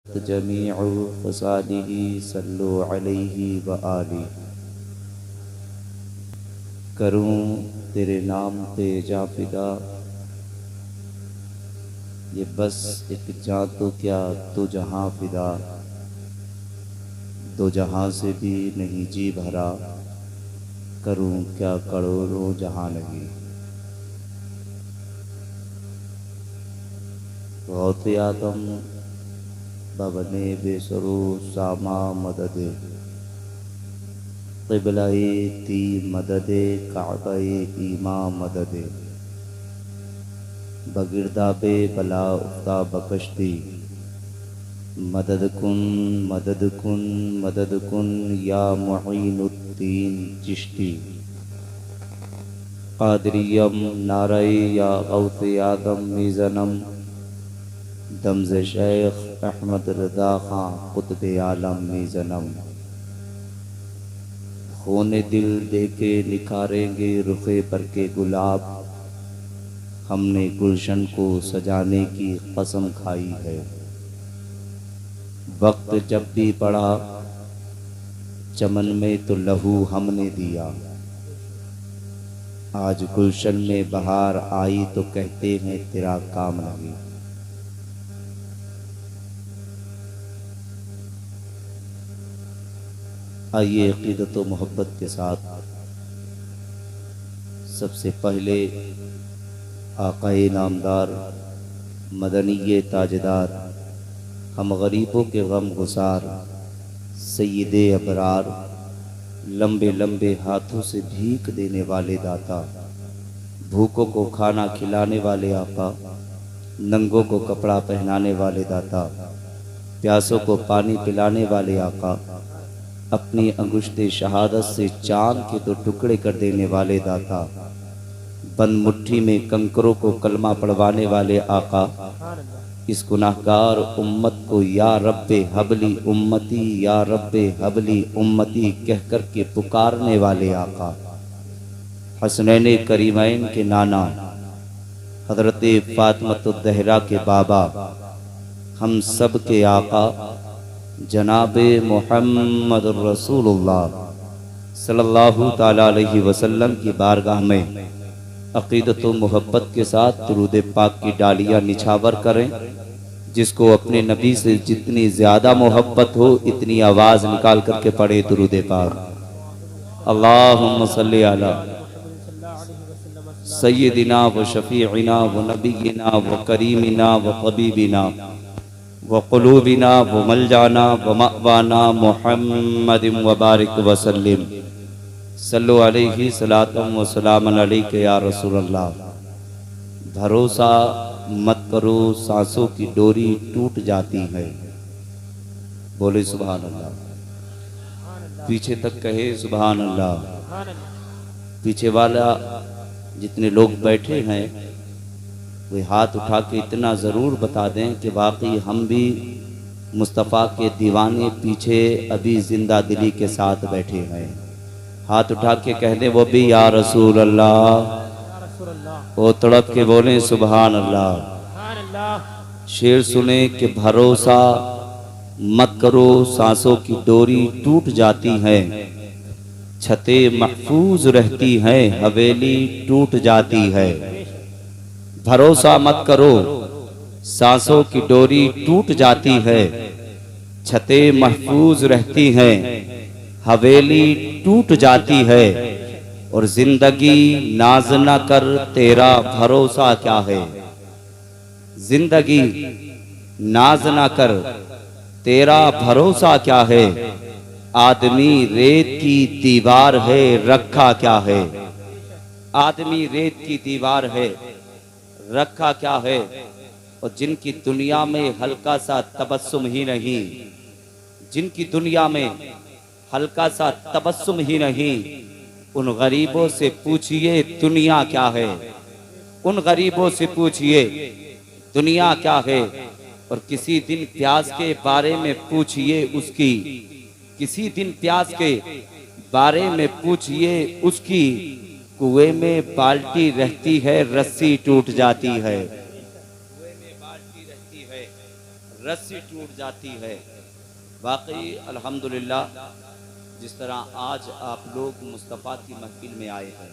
जमीउ फसादिही सल्लु अलैहि व आलिहि। करूं तेरे नाम पे जा फिदा, ये बस एक जान तो क्या तो जहां फिदा, दो जहां से भी नहीं जी भरा, करूं क्या करोड़ों जहां नहीं। गौसे आदम बबने बेसरो सामा मददे, क़िबला-ए ती मददे काबा-ए ईमा मददे, बगिरदाबे बला उफ्ता बकश्ती, मदद कुन मदद कुन या मुईनुद्दीन चिश्ती। क़ादिरियम नाराए या गौसे आदम मीज़नम, दमज़े शेख अहमद रज़ा खां क़ुत्ब-ए आलम मीज़नम। खूने दिल देके निखारेंगे रुखे पर के गुलाब, हमने गुलशन को सजाने की कसम खाई है। वक्त जब भी पड़ा चमन में तो लहू हमने दिया, आज गुलशन में बहार आई तो कहते हैं तेरा काम नहीं। आइए अक़ीदत व मोहब्बत के साथ सबसे पहले आक़ाए नामदार मदनी ताजदार हम गरीबों के गम गुसार सय्यदे अबरार, लंबे लंबे हाथों से भीख देने वाले दाता, भूखों को खाना खिलाने वाले आका, नंगों को कपड़ा पहनाने वाले दाता, प्यासों को पानी पिलाने वाले आका, अपनी अंगुश्ते शहादत से चांद के दो टुकड़े कर देने वाले दाता, बंद मुट्ठी में कंकरों को कलमा पढ़वाने वाले आका, इस गुनाहगार उम्मत को या रब्बे हबली उम्मती या रब्बे हबली उम्मती कह कर के पुकारने वाले आका, हसनैन करीमैन के नाना हजरत फातिमतुज़ ज़हरा के बाबा, हम सब के आका जनाबे मोहम्मद रसूलुल्लाह सल्लल्लाहु ताला अलैहि वसल्लम की बारगाह में अक़ीदत व मोहब्बत के साथ दुरूद पाक की डालियाँ निछावर करें। जिसको अपने नबी से जितनी ज़्यादा मोहब्बत हो इतनी आवाज़ निकाल करके पढ़े दुरूद पाक। अल्लाहुम्मा सल्ली अला सय्यदिना व शफ़ीइना व नबीना व करीमिना व हबीबिना व क़ुलूबिना व मलजाना व मअवाना मुहम्मदिन व बारिक व सल्लिम। सल्लु अलैहि सलातम व सलामन अलैका या रसूलल्लाह। भरोसा मत करो सांसों की डोरी टूट जाती है। बोले सुभान अल्लाह। पीछे तक कहे सुभान अल्लाह। पीछे वाला जितने लोग बैठे हैं वे हाथ उठा के इतना ज़रूर बता दें कि वाकई हम भी मुस्तफ़ा के दीवाने पीछे अभी ज़िंदा दिली के साथ बैठे हैं। हाथ उठा के कह दें वो भी या रसूल अल्लाह, वो तड़प के बोले सुभान अल्लाह। शेर सुने कि भरोसा मत करो सांसों की डोरी टूट जाती है, छतें महफूज रहती हैं हवेली टूट जाती है। भरोसा मत करो सांसों की डोरी टूट जाती है, छतें महफूज रहती हैं हवेली टूट जाती है। और जिंदगी नाज न कर तेरा भरोसा क्या है, जिंदगी नाज न कर तेरा भरोसा क्या है। आदमी रेत की दीवार है रखा क्या है, आदमी रेत की दीवार है रखा क्या है। और जिनकी दुनिया में हल्का सा तबस्सुम ही नहीं, जिनकी दुनिया में हल्का सा तबस्सुम ही नहीं, उन गरीबों से पूछिए दुनिया क्या है, उन गरीबों से पूछिए दुनिया क्या है। और किसी दिन प्यास के बारे में पूछिए उसकी, किसी दिन प्यास के बारे में पूछिए उसकी। कुएं में बाल्टी रहती है रस्सी टूट जाती है, कुएं में बाल्टी रहती है रस्सी टूट जाती है। वाकई अल्हम्दुलिल्लाह, जिस तरह आज आप लोग मुस्तफ़ा की महफिल में आए हैं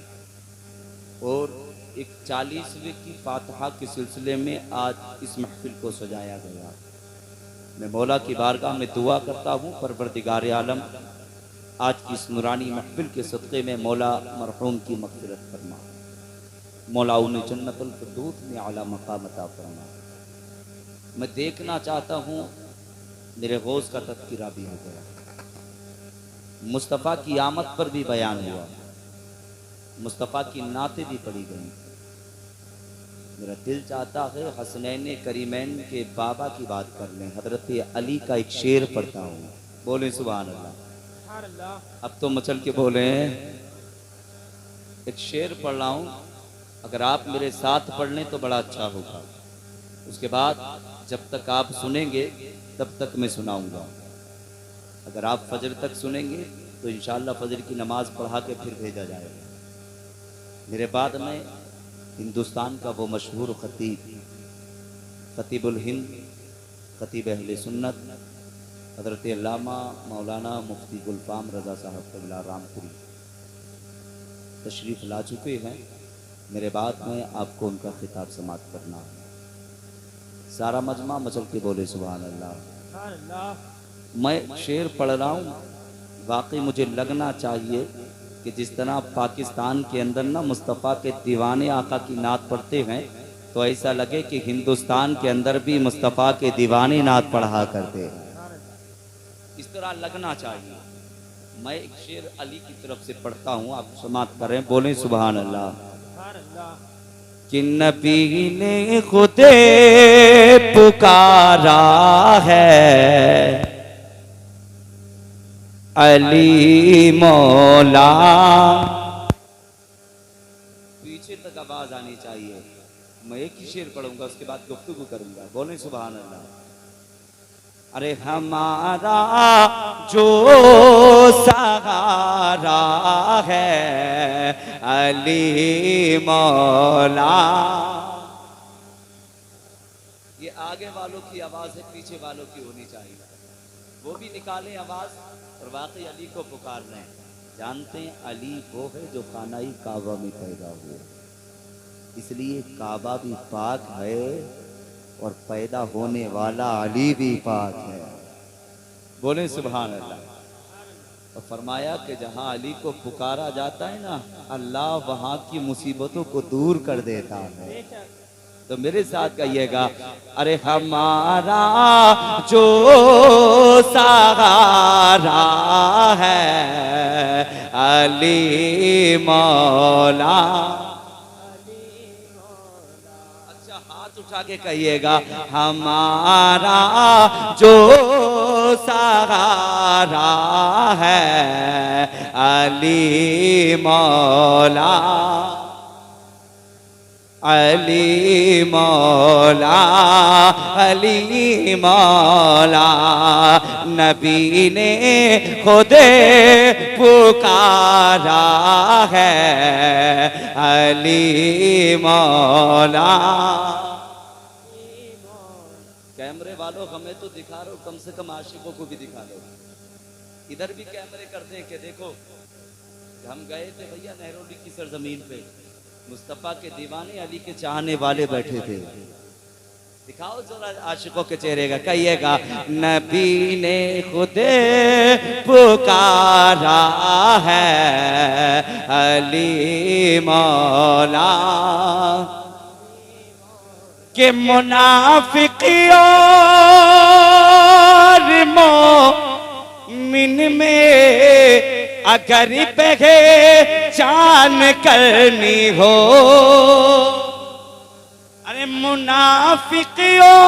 और एक 40वें की फातिहा के सिलसिले में आज इस महफिल को सजाया गया। मैं मौला की बारगाह में दुआ करता हूँ, परवरदिगार आलम आज की इस नूरानी महफिल के सदक़े में मौला मरहूम की मग़फ़िरत फरमा, मौला उन्हें जन्नतुल फ़िरदौस में आला मक़ाम अता फरमा। मैं देखना चाहता हूँ, मेरे गौस का तज़किरा भी हो गया, मुस्तफ़ा की आमद पर भी बयान हुआ, मुस्तफ़ा की नाते भी पढ़ी गई। मेरा दिल चाहता है हसनैन करीमैन के बाबा की बात कर लें। हज़रत अली का एक शेर पढ़ता हूँ, बोले सुभान अल्लाह। अब तो मचल के बोले, एक शेर पढ़ रहा हूँ, अगर आप मेरे साथ पढ़ लें तो बड़ा अच्छा होगा। उसके बाद जब तक आप सुनेंगे तब तक मैं सुनाऊंगा। अगर आप फजर तक सुनेंगे तो इंशाअल्लाह फजर की नमाज पढ़ा के फिर भेजा जाएगा। मेरे बाद में हिंदुस्तान का वो मशहूर खतीब, खतीबुल हिंद, खतीब अहले सुन्नत, हज़रत अल्लामा मौलाना मुफ्ती गुलफाम रज़ा साहब क़िबला रामपुरी तशरीफ़ ला चुके हैं। मेरे बाद में आपको उनका खिताब समात करना है। सारा मजमा मचल के बोले सुभान अल्लाह। मैं शेर पढ़ रहा हूँ, वाकई मुझे लगना चाहिए कि जिस तरह पाकिस्तान के अंदर ना मुस्तफ़ा के दीवाने आका की नात पढ़ते हैं, तो ऐसा लगे कि हिंदुस्तान के अंदर भी मुस्तफ़ा के दीवाने नात पढ़ा करते हैं, इस तरह लगना चाहिए। मैं एक शेर अली की तरफ से पढ़ता हूँ, आप समात करें, बोले सुभान अल्लाह। कि नबी ने खुदे पुकारा है अली मौला। पीछे तक आवाज आनी चाहिए। मैं एक ही शेर पढ़ूंगा, उसके बाद गुफ्तगू करूंगा, बोले सुभान अल्लाह। अरे हमारा जो सहारा है अली मौला। ये आगे वालों की आवाज है, पीछे वालों की होनी चाहिए। वो भी निकालें आवाज और वाकई अली को पुकार लें। जानते हैं अली वो है जो खानाई काबा में पैदा हुए, इसलिए काबा भी पाक है और पैदा होने वाला अली भी पाक है। बोले सुभान अल्लाह। और फरमाया कि जहाँ अली को पुकारा जाता है ना, अल्लाह वहाँ की मुसीबतों को दूर कर देता है। तो मेरे साथ कहिएगा, अरे हमारा जो सहारा है अली मौला। उठा के कहिएगा, हमारा जो सहारा है अली मौला। अली मौला, अली मौला। नबी ने खुदे पुकारा है अली मौला। कैमरे वालों हमें तो दिखा रहे हो, कम से कम आशिकों को भी दिखा लो। इधर भी कैमरे करते हैं कि देखो, हम गए थे भैया नहरोली की सरजमीन पे, मुस्तफ़ा के दीवाने अली के चाहने वाले बैठे थे। दिखाओ जरा आशिकों के चेहरे का, कहिएगा, नबी ने खुदे पुकारा है अली मौला। के मुनाफिकियों मोमिन में अगर पहचान करनी हो, अरे मुनाफिकियों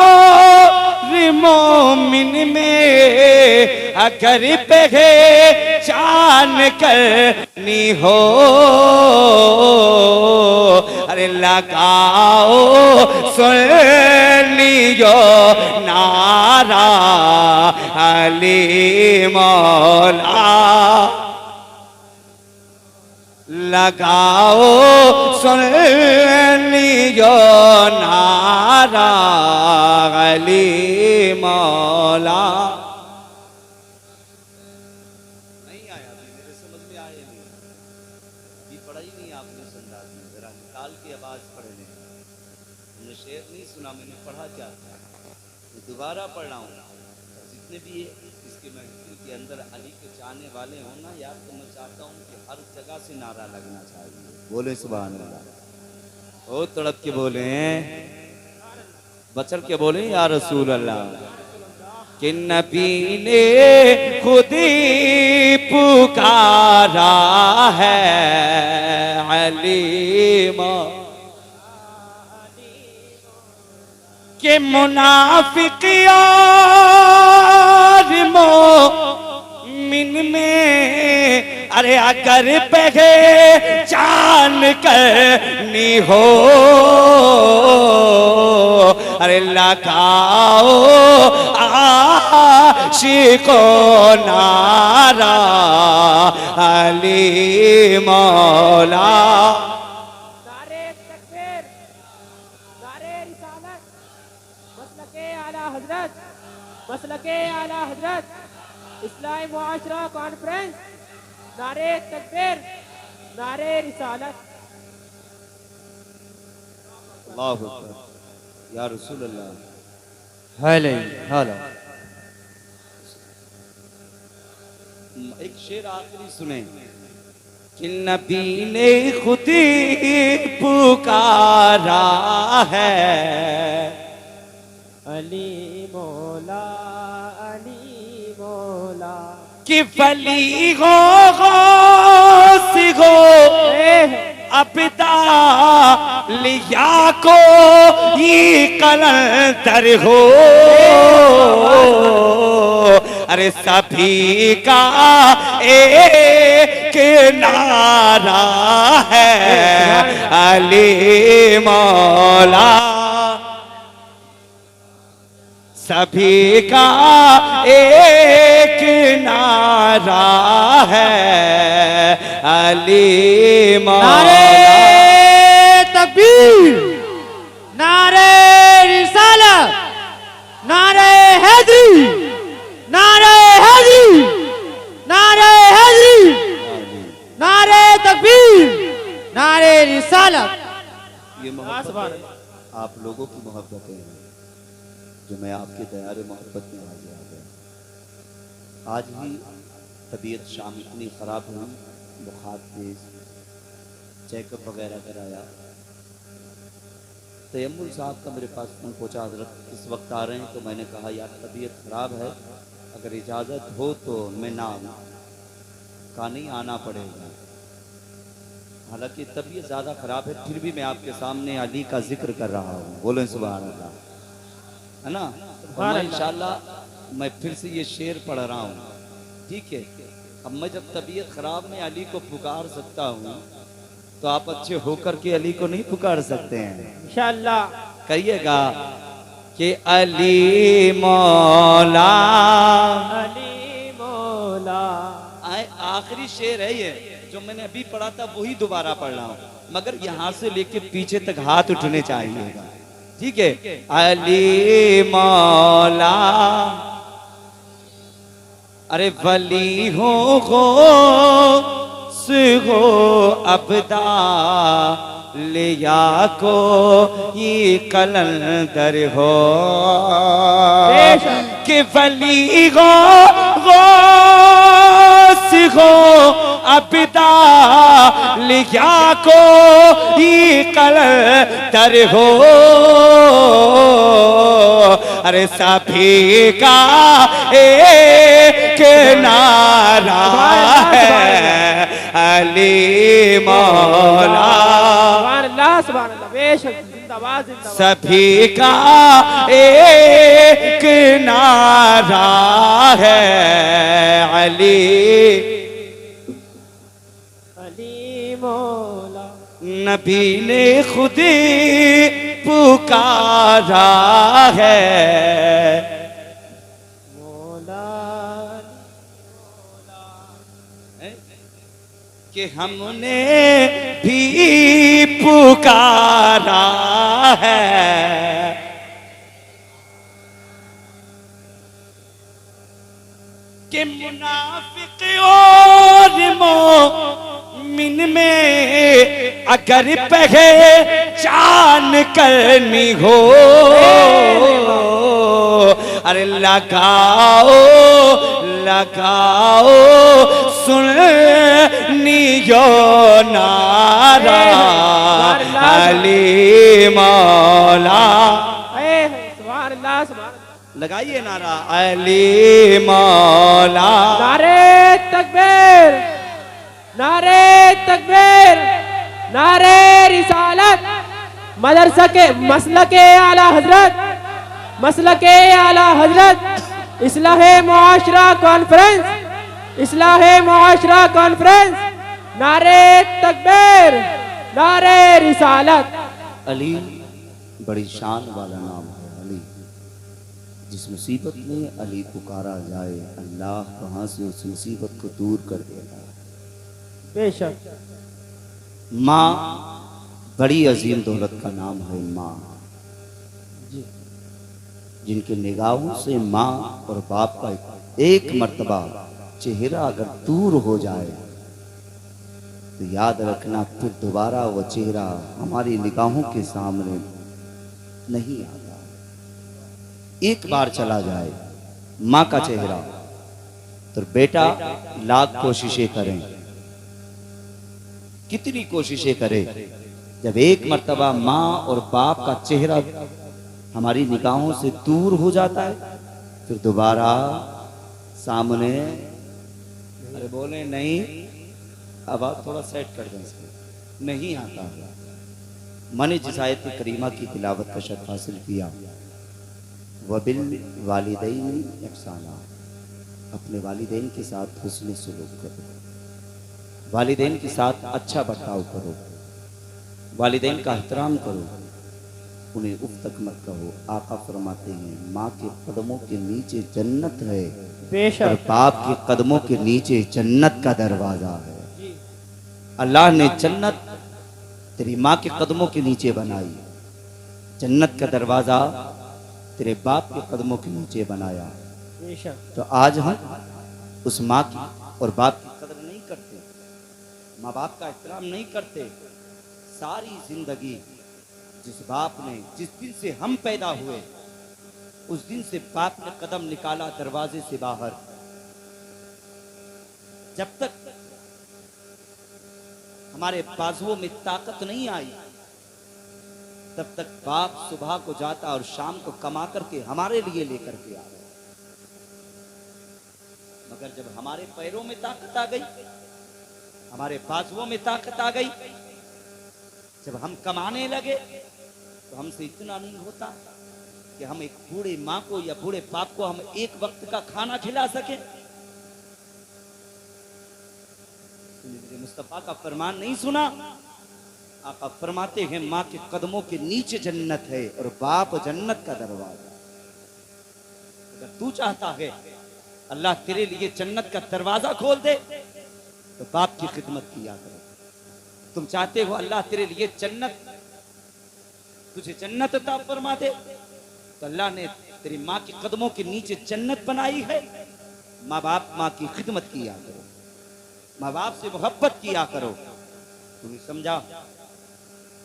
मोमिन में अगर पहचान करनी हो, अरे लगाओ सुनियो नारा अली मौला। लगाओ सुन लियो नारा अली मौला। नहीं आया मेरे समझ में आया नहीं, अभी पढ़ा ही नहीं आपने संदाज में, जरा निकाल की आवाज पढ़ लें। हमने शेर नहीं सुना, मैंने पढ़ा क्या था, दोबारा पढ़ रहा हूँ। जितने भी इसके महफिल के अंदर अली के चाहने वाले हो ना यार, तो मैं चाहता हूँ कि हर जगह से नारा लगना चाहिए। बोले सुभान अल्लाह, ओ तड़प के बोले, बचर के बोले या रसूल अल्लाह। कि नबी ने खुद ही पुकारा है अली के मुनाफिक यार मोमिन में, अरे अगर पहचान करनी हो, अरे लगाओ आशिको नारा अली मौला। मसलके आला हजरत इस्लामी मुआशरा कॉन्फ्रेंस, नारे तकबीर, नारे रिसालत। अल्लाहु अकबर या रसूल अल्लाह। Hello hello. एक शेर आखिरी सुने। कि नबी ने खुद ही पुकारा है अली मौला, अली मौला। कि फली हो गौस हो अबदा लिया को ये कलंदर हो, अरे सभी का एक नारा है अली मौला। सभी का एक नारा है अली मौला। नारे तकबीर, नारे रिसालत, नारे हैदरी, नारे हैदरी, नारे हैदरी, नारे तकबीर, नारे रिसालत। ये मोहब्बत आप लोगों की मोहब्बतें हैं जो मैं आपके दयारे मोहब्बत में हाजिर आ गया। आज ही तबीयत शाम इतनी ख़राब हुई, बुखार तेज, चेकअप वगैरह कराया। तयम्मुल साहब का मेरे पास फोन पहुँचा, हजरत इस वक्त आ रहे हैं। तो मैंने कहा यार तबीयत ख़राब है, अगर इजाज़त हो तो मैं ना आऊँ। कहा नहीं आना पड़ेगा। हालांकि तबीयत ज़्यादा ख़राब है, फिर भी मैं आपके सामने अली का जिक्र कर रहा हूँ। बोले सुभान अल्लाह, है ना। मैं इंशाल्लाह मैं फिर से ये शेर पढ़ रहा हूँ, ठीक है। अब मैं जब तबीयत ख़राब में अली को पुकार सकता हूँ, तो आप अच्छे होकर के अली को नहीं पुकार सकते हैं? इंशाअल्लाह कहिएगा कि अली मौला, अली मौला। आखिरी शेर है ये, जो मैंने अभी पढ़ा था वही दोबारा पढ़ रहा हूँ, मगर यहाँ से लेके पीछे तक हाथ उठने चाहिएगा, ठीक है। अली मौला, अरे वली हो अबदा लिया को ये कलंदर हो, कि वली हो अबदा लिया को ये कलंदर हो, अरे सभी का एक नारा है अली मौला। सुभान अल्लाह, बेशक जिंदाबाद जिंदाबाद। सभी का एक नारा है अली, अली मौला। नबी ने खुद ही पुकारा है मौला। कि हमने भी पुकारा है, कि मुनाफिक और मोमिन में अगर पहचान करनी हो, अरे लगाओ लगाओ सुनियो नारा अली मौला। सुभान अल्लाह, सुभान अल्लाह। लगाइए नारा अली मौला। नारे तकबीर, नारे तकबीर, नारे रिसालत, मदरसा के मसलके आला हजरत, मसलके आला हजरत, इस्लाहे मुआशरा कॉन्फ्रेंस, इस्लाहे मुआशरा कॉन्फ्रेंस, नारे तकबीर, नारे रिसालत। अली बड़ी शान वाला नाम है। अली, जिस मुसीबत में अली पुकारा जाए, अल्लाह वहां से उस मुसीबत को दूर कर देगा। बेशक माँ बड़ी अजीम दौलत का नाम है। माँ, जिनके निगाहों से माँ और बाप का एक मर्तबा चेहरा अगर दूर हो जाए तो याद रखना फिर दोबारा वो चेहरा हमारी निगाहों के सामने नहीं आता। एक बार चला जाए माँ का चेहरा तो बेटा लाख कोशिशें करें, कितनी कोशिशें करें, जब एक मर्तबा माँ और बाप का चेहरा हमारी निगाहों से दूर हो जाता है फिर दोबारा सामने, अरे बोले नहीं, आवाज थोड़ा सेट कर दें इसको, नहीं आता। मैंने जिस आयत करीमा की तिलावत का शर्फ हासिल किया, वबिल वालिदैन इहसाना, अपने वालिदैन के साथ हुस्न सुलूक करो, वालिदैन के साथ अच्छा बर्ताव करो, वालिदैन का एहतराम करो, उन्हें उफ तक मत कहो। आका फरमाते हैं माँ के कदमों के नीचे जन्नत है, और बाप के कदमों के नीचे जन्नत का दरवाजा है। अल्लाह ने जन्नत तेरी माँ के कदमों के नीचे बनाई, जन्नत का दरवाजा तेरे बाप के कदमों के नीचे बनाया। तो आज हम उस माँ की और बाप की कदर नहीं करते, माँ बाप का एहतराम नहीं करते। सारी जिंदगी जिस बाप ने, जिस दिन से हम पैदा हुए उस दिन से बाप ने कदम निकाला दरवाजे से बाहर, जब तक हमारे बाजुओं में ताकत नहीं आई तब तक बाप सुबह को जाता और शाम को कमा करके हमारे लिए लेकर के आ रहा। मगर जब हमारे पैरों में ताकत आ गई, हमारे बाजुओं में ताकत आ गई, जब हम कमाने लगे तो हमसे इतना नहीं होता कि हम एक बूढ़े माँ को या बूढ़े बाप को हम एक वक्त का खाना खिला सके। मुस्तफा का फरमान नहीं सुना? आका फरमाते हैं माँ के कदमों के नीचे जन्नत है और बाप जन्नत का दरवाजा। अगर तू चाहता है अल्लाह तेरे लिए जन्नत का दरवाजा खोल दे तो बाप की खिदमत किया करो। तुम चाहते हो अल्लाह तेरे लिए जन्नत, तुझे जन्नत अता फरमा दे तो अल्लाह ने तेरी माँ के कदमों के नीचे जन्नत बनाई है। माँ बाप माँ की खिदमत किया करो, माँ बाप से मोहब्बत किया करो। तूने समझा,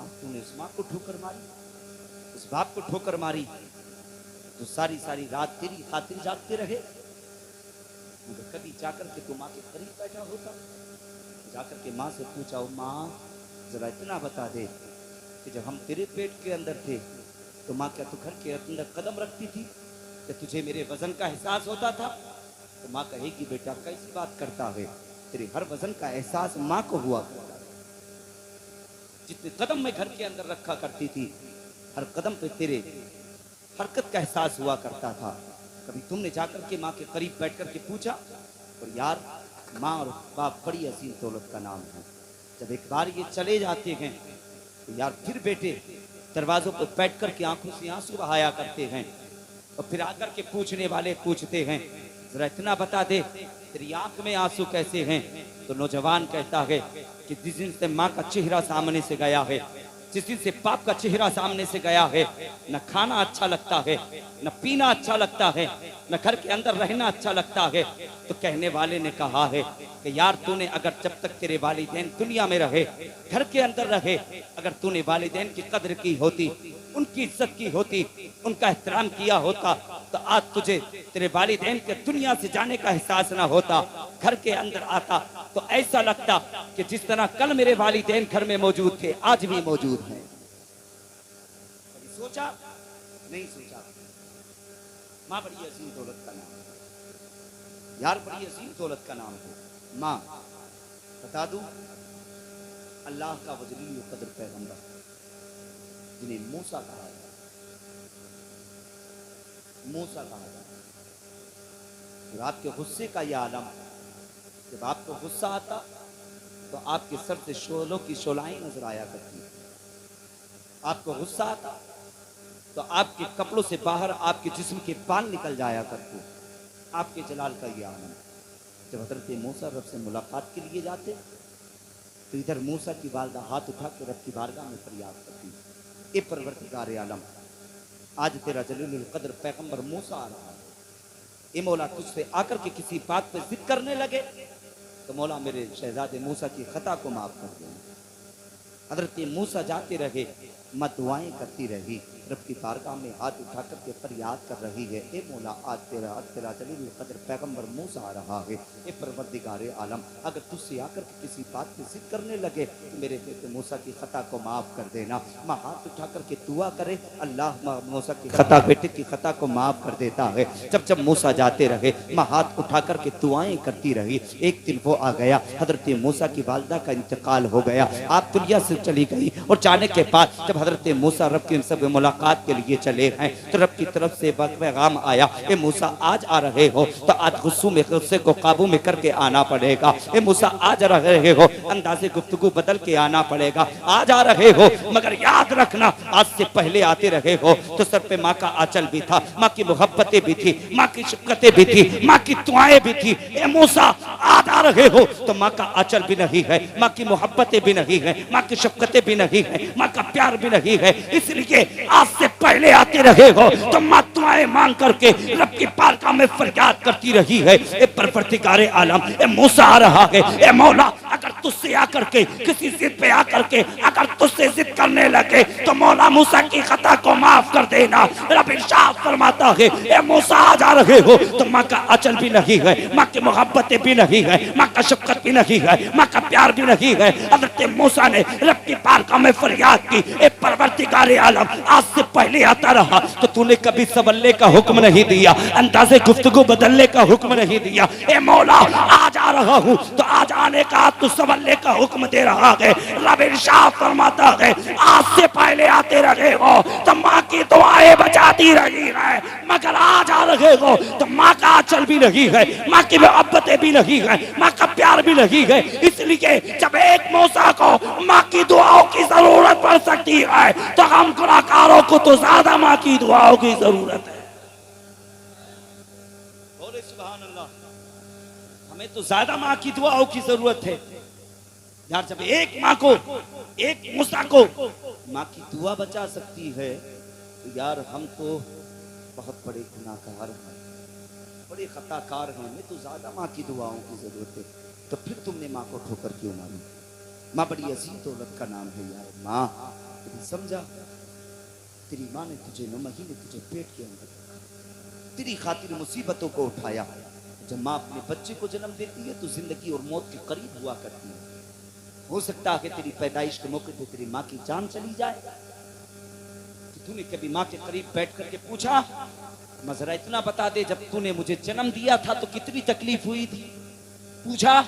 अब तूने उस माँ को ठोकर मारी, उस बाप को ठोकर मारी तो सारी सारी रात तेरी खातिर जागते रहे। मगर कभी जाकर के तू माँ के करीब बैठा होता, जाकर के माँ से पूछा, माँ जरा इतना बता दे कि जब हम तेरे पेट के अंदर थे तो माँ क्या तू घर के अंदर कदम रखती थी? कि तुझे मेरे वजन का एहसास होता था? तो माँ कहेगी बेटा कैसी बात करता है, तेरे हर वजन का एहसास माँ को हुआ करता है। जितने कदम मैं घर के अंदर रखा करती थी हर कदम पे तेरे हरकत का एहसास हुआ करता था। कभी तुमने जाकर के माँ के करीब बैठ कर के पूछा? और यार माँ और बाप बड़ी अजीम दौलत का नाम है। जब एक बार ये चले जाते हैं तो यार फिर बेटे दरवाजों पर बैठ कर के आंखों से आंसू बहाया करते हैं और फिर आकर के पूछने वाले पूछते हैं जरा इतना बता दे तेरी आंख में आंसू कैसे हैं? तो नौजवान कहता है कि जिस दिन से माँ का चेहरा सामने से गया है, जिस दिन से बाप का चेहरा सामने से गया है, न खाना अच्छा लगता है, न पीना अच्छा लगता है, न घर के अंदर रहना अच्छा लगता है। तो कहने वाले ने कहा है कि यार तूने अगर जब तक तेरे वालिदैन दुनिया में रहे, घर के अंदर रहे, अगर तूने वालिदैन की कदर की होती, उनकी इज्जत की होती, उनका एहतराम किया होता, तो आज तुझे तेरे वालिदैन के दुनिया से जाने का एहसास ना होता। घर के अंदर आता तो ऐसा लगता कि जिस तरह कल मेरे वालिदैन घर में मौजूद थे आज भी मौजूद हैं। सोचा नहीं सोचा? माँ बड़ी अजीम दौलत का नाम है यार, बड़ी अजीम दौलत का नाम है माँ। बता दूं, अल्लाह का वजली कदर पैगंबर जिन्हें मूसा कहा जाए, मूसा कहा जाए। जब आपके गुस्से का यह आलम, जब आपको गुस्सा आता तो आपके सर से शोलों की शोलाएं नजर आया करती। आपको गुस्सा आता तो आपके कपड़ों से बाहर आपके जिस्म के बाल निकल जाया करते। आपके जलाल का यह आलम। जब हजरत मूसा रब से मुलाकात के लिए जाते तो इधर मूसा की वालदा हाथ उठा के रब की बारगाह में फरियाद करती, ए परवरदिगार आलम, आज तेरा जलीलुल कद्र पैगंबर मूसा आ रहा है, ए मौला तुझसे आकर के किसी बात पे जिद करने लगे तो मौला मेरे शहजादे मूसा की खता को माफ कर दे। हजरत मूसा जाते रहे, मत दुआएं करती रही, रब की बारगाह में हाथ उठा करके फरियाद कर रही है, ए मौला आज तेरा जलीलुल कद्र पैगंबर मूसा आ रहा है, ए परवरदिगार आलम, अगर तुझसे आकर के किसी बात पे जिद करने लगे तो मेरे बेटे मूसा की खता को माफ कर देना। माँ हाथ उठा करके दुआ करे, अल्लाह मूसा की खता, बेटे की खता को माफ कर देता है। जब जब मूसा जाते रहे, माँ हाथ उठा करके दुआएं करती रही। एक दिन वो आ गया, हजरत मूसा की वालदा का इंतकाल हो गया, आप दुनिया से चली गई। और जाने के बाद जब हजरत मूसा रब की सब मुलाकात के लिए चले हैं तो रब की तरफ से पैगाम आया, ए मूसा आज आ रहे हो तो आज गुस्से को काबू में करके आना पड़ेगा। ए मूसा आज आ रहे हो, अंदाजे गुफ्तगू बदल के आना पड़ेगा। आज आ रहे हो मगर याद रखना, आज से पहले आते रहे हो तो सर पे माँ का आंचल भी था, माँ की मोहब्बतें भी थी, माँ की शफ़क़तें भी थी, माँ की दुआएं भी थी। ए मूसा आज आ रहे हो तो माँ का आंचल भी नहीं है, माँ की मोहब्बतें भी नहीं है, माँ की शफ़क़तें भी नहीं है, माँ का प्यार भी नहीं है। इसलिए आज से पहले आते रहे हो तो माँ दुआएं मांग करके रब की बारगाह में फरियाद करती रही है, ए परवरदिगारे आलम, ए मूसा आ रहा है, ए मौला अगर तुझसे आकर के किसी जिद पे आकर के अगर तुझसे जिद करने लगे तो मौला मूसा की खता को माफ कर देना। रब इरशाद फरमाता है, ए मूसा आ जा रहे हो तो माँ का आंचल भी नहीं है, माँ की मोहब्बतें भी नहीं है, माँ का शफ़क़त भी नहीं है, माँ का प्यार भी नहीं है। हज़रत मूसा ने रब की बारगाह में फरियाद की, ए परवरदिगारे आलम, आज से पहले आता रहा तो तूने कभी संभलने का हुक्म नहीं दिया, अंदाजे गुफ्तगू बदलने का हुक्म नहीं दिया। ए मौला आज आ रहा हूँ तो आज आने का तू संभलने का हुक्म दे रहा है। रब इरशाद फरमाता है, आज से पहले आते रहे हो तो माँ की दुआएं बचाती रही है, मगर आज आ रहे हो तो माँ का आंचल भी नहीं है, माँ की मोहब्बतें भी नहीं है, माँ का प्यार भी नहीं है। इसलिए जब एक मूसा को माँ की दुआओं की जरूरत पड़ सकती है तो हम गुनाहगारों को तो ज्यादा माँ की दुआओं की जरूरत है। बोले सुभान अल्लाह, हमें तो ज्यादा माँ की दुआओं की जरूरत है यार। जब एक माँ को, एक मूसा को माँ की दुआ बचा सकती है तो यार हम तो बहुत बड़े गुनाहगार हैं, बड़े खताकार हैं, हमें तो ज्यादा माँ की दुआओं की जरूरत है। तो फिर तुमने माँ को ठोकर क्यों मारी? माँ बड़ी अजीम दौलत का नाम है यार। माँ तुम समझा, तेरी माँ ने तुझे 9 महीने तुझे पेट के अंदर रखा, तेरी खातिर मुसीबतों को उठाया। जब माँ अपने बच्चे को जन्म देती है तो जिंदगी और मौत के करीब हुआ करती है। हो सकता है तेरी पैदाइश के मौके पे तेरी माँ की जान चली जाए। तो तूने कभी माँ के करीब बैठ करके पूछा, मैं जरा इतना बता दे, जब तूने मुझे जन्म दिया था तो कितनी तकलीफ हुई थी? पूछा?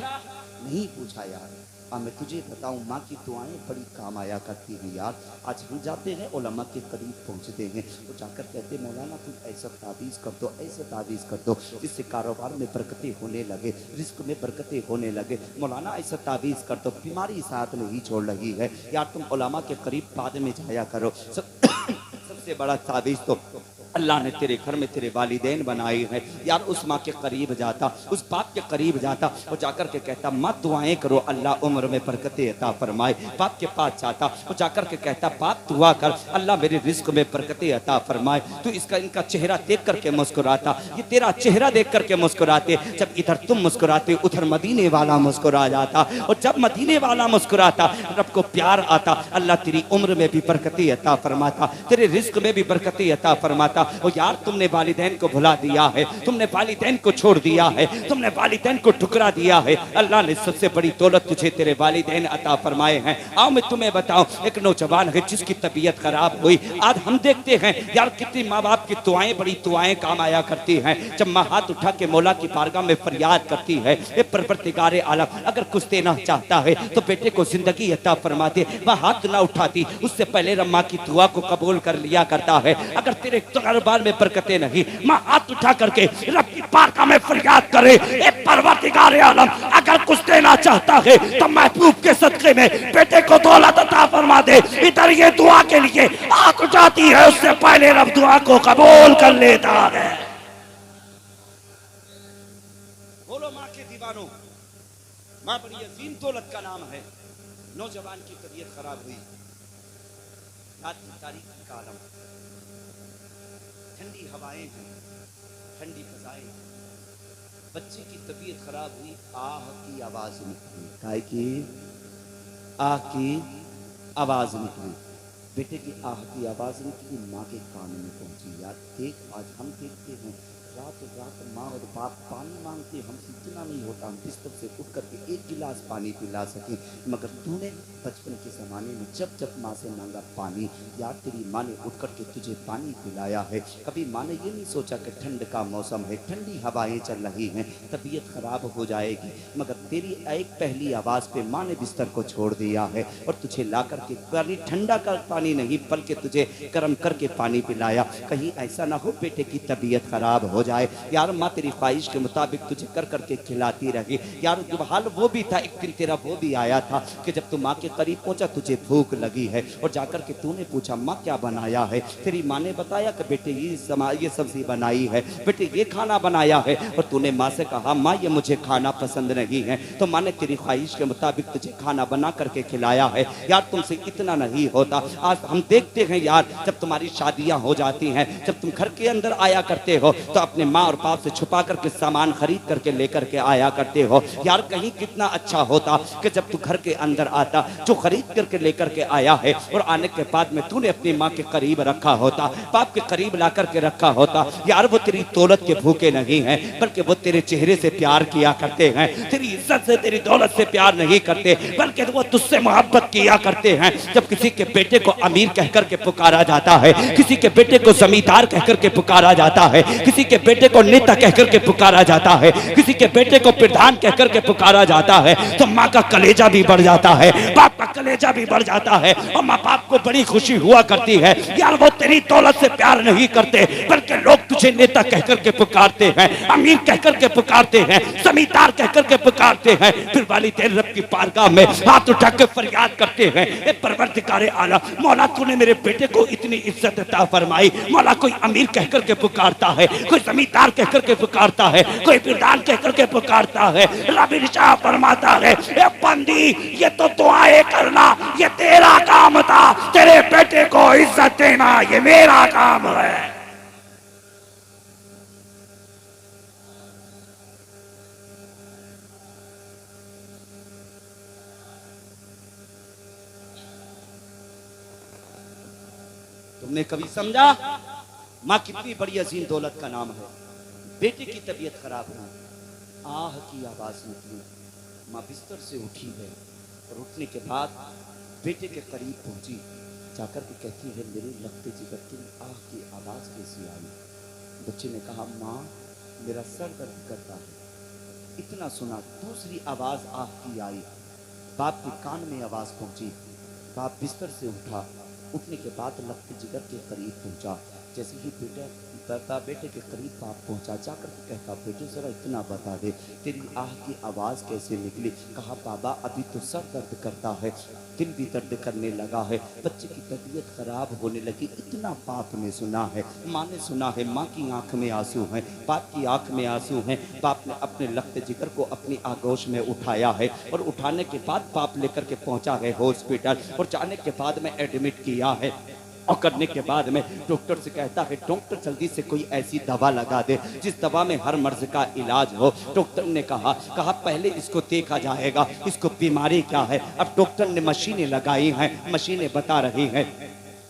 नहीं पूछा यार। मैं तुझे बताऊं, माँ की दुआएं बड़ी काम आया करती हैं यार। आज हम जाते हैं उलमा के करीब पहुंचते हैं तो जाकर कहते मौलाना तुम ऐसा तावीज़ कर दो, ऐसा तावीज़ कर दो जिससे कारोबार में बरकतें होने लगे, रिस्क में बरकतें होने लगे। मौलाना ऐसा तावीज़ कर दो, बीमारी साथ नहीं छोड़ रही है यार, तुम उलमा के करीब बाद में जाया करो। सबसे बड़ा तावीज़ तो अल्लाह ने तेरे घर में तेरे वालिदैन बनाए हैं यार, उस माँ के करीब जाता, उस बाप के करीब जाता और जाकर के कहता माँ दुआएं करो अल्लाह उम्र में बरकतें अता फरमाए। बाप के पास जाता और जाकर के कहता बाप दुआ कर अल्लाह मेरे रिस्क में बरकतें अता फरमाए। तो इनका चेहरा देख करके मुस्कुराता, ये तेरा चेहरा देख करके मुस्कुराते। जब इधर तुम मुस्कुराते उधर मदीने वाला मुस्कुरा जाता, और जब मदीने वाला मुस्कुराता रब को प्यार आता, अल्लाह तेरी उम्र में भी बरकतें अता फरमाता, तेरे रिस्क में भी बरकतें अता फरमाता। और यार तुमने वालिदैन को भुला दिया है, तुमने वालिदैन को छोड़ दिया है, तुमने वालिदैन को ठुकरा दिया है। अल्लाह ने सबसे बड़ी दौलत तुझे तेरे वालिदैन अता फरमाए हैं। आओ मैं तुम्हें बताऊं, एक नौजवान है जिसकी तबीयत खराब हुई। आज हम देखते हैं यार कितनी माँ बाप की दुआएं, बड़ी दुआएं काम आया करती हैं। जब माँ हाथ उठा के मौला की बारगाह में फरियाद करती है, ए परवरदिगारे आलम अगर कुछ देना चाहता है तो बेटे को जिंदगी अता फरमा दे। वह हाथ ना उठाती, उससे पहले माँ की दुआ को कबूल कर लिया करता है। अगर तेरे कारोबार में बरकतें नहीं, माँ हाथ उठा करके रब की बारगाह में फरियाद करे, ए परवरदिगारे आलम अगर कुछ देना चाहता है तो महबूब के सदके में बेटे को दौलत अता फरमा दे। इधर ये दुआ के लिए हाथ उठाती है, उससे पहले रब दुआ को कबूल कर लेता है। बोलो माँ के दीवानों, माँ बड़ी अजीम दौलत का नाम है। नौजवान की तबीयत खराब हुई, रात की तारीख का आलम, ठंडी हवाएं हैं, ठंडी फजाएं, बच्चे की तबीयत खराब हुई, आह की आवाज निकली, काय की आह की आवाज निकली, बेटे की आह की आवाज निकली, माँ के कान में पहुंची। यार देख आज हम देखते हैं रात रात माँ और बाप पानी मांगते, हमसे इतना नहीं होता हम बिस्तर से उठ करके एक गिलास पानी पिला सके, मगर तूने बचपन के ज़माने में जब जब माँ से मांगा पानी, यार तेरी माँ ने उठ करके तुझे पानी पिलाया है। कभी माँ ने ये नहीं सोचा कि ठंड का मौसम है, ठंडी हवाएं चल रही हैं, तबीयत खराब हो जाएगी, मगर तेरी एक पहली आवाज़ पे माँ ने बिस्तर को छोड़ दिया है और तुझे ला करके पानी, ठंडा का पानी नहीं बल्कि तुझे गर्म करके पानी पिलाया। कहीं ऐसा ना हो बेटे की तबीयत खराब हो जाए, यार माँ तेरी ख्वाहिश के मुताबिक तुझे कर करके खिलाती रही। यार हाल वो भी था, एक दिन तेरा वो भी आया था कि जब तू माँ के करीब पहुंचा तुझे भूख लगी है और जाकर के तूने पूछा माँ क्या बनाया है। तेरी माँ ने बताया कि बेटे ये सब्जी बनाई है, बेटे ये खाना बनाया है। और तूने माँ से कहा माँ ये मुझे खाना पसंद नहीं है, तो माँ ने तेरी ख्वाहिश के मुताबिक तुझे खाना बना करके खिलाया है। यार तुमसे इतना नहीं होता। आज हम देखते हैं यार जब तुम्हारी शादियां हो जाती हैं, जब तुम घर के अंदर आया करते हो तो अपने माँ और बाप से छुपा करके सामान खरीद करके लेकर के आया करते हो। यार कहीं कितना अच्छा होता कि जब तू घर के अंदर आता, जो खरीद करके लेकर के आया है और आने के बाद में तूने अपनी माँ के करीब रखा होता, बाप के करीब ला करके रखा होता। यार वो तेरी दौलत के भूखे नहीं हैं, बल्कि वो तेरे चेहरे से प्यार किया करते हैं, तेरी इज्जत से तेरी दौलत से प्यार नहीं करते, बल्कि वो तुझसे मोहब्बत किया करते हैं। जब किसी के बेटे को अमीर कहकर के पुकारा जाता है, किसी के बेटे को जमींदार कहकर के पुकारा जाता है, किसी के बेटे को नेता कहकर के पुकारा जाता है, किसी के बेटे को प्रधान कहकर के पुकारा जाता है, तो माँ का कलेजा भी बढ़ जाता है, बाप का कलेजा भी बढ़ जाता है और माँ बाप को बड़ी खुशी हुआ करती है। यार वो तेरी दौलत से प्यार नहीं करते, बल्कि लोग तुझे नेता कहकर के पुकारते हैं, अमीर कहकर के पुकारते हैं, जमींदार कहकर के पुकारते हैं। फिर वालिदैन रब की बारगाह में हाथ उठा के फरियाद करते हैं, ए परवरदिगारे आला मौला तूने मेरे बेटे को इतनी इज्जत अता फरमाई। मौला कोई अमीर कहकर के पुकारता है, कोई जमींदार कहकर के पुकारता है, कोई प्रधान कहकर के पुकारता है, रब इरशाद फरमाता है ए बंदी ये तो दुआएं करना ये तेरा काम था, तेरे बेटे को इज्जत देना ये मेरा काम है। तुमने कभी समझा माँ कितनी बड़ी अजीम दौलत का नाम है। बेटे की तबीयत खराब हुई, आह की आवाज निकली, माँ बिस्तर से उठी है और उठने के बाद बेटे के करीब पहुंची, जाकर के कहती है मेरे लगते जिगर की आह की आवाज कैसी आई। बच्चे ने कहा माँ मेरा सर दर्द करता है। इतना सुना दूसरी आवाज आह की आई, बाप के कान में आवाज पहुंची, बाप बिस्तर से उठा, उठने के बाद लगते जिगर के करीब पहुंचा। जैसे ही बेटा पापा बेटे के करीब बाप पहुंचा, जाकर कहता बेटे जरा इतना बता दे तेरी आह की आवाज़ कैसे निकली। कहा बाबा अभी तो सर दर्द करता है, दिल भी दर्द करने लगा है, बच्चे की तबीयत खराब होने लगी। इतना बाप ने सुना है, माँ ने सुना है। माँ की आंख में आंसू हैं, बाप की आंख में आंसू हैं। बाप ने अपने लख्त जिगर को अपनी आगोश में उठाया है और उठाने के बाद बाप लेकर के पहुंचा है हॉस्पिटल और जाने के बाद में एडमिट किया है। और करने के बाद में डॉक्टर से कहता है डॉक्टर जल्दी से कोई ऐसी दवा लगा दे जिस दवा में हर मर्ज का इलाज हो। डॉक्टर ने कहा पहले इसको देखा जाएगा इसको बीमारी क्या है। अब डॉक्टर ने मशीनें लगाई हैं, मशीनें बता रही हैं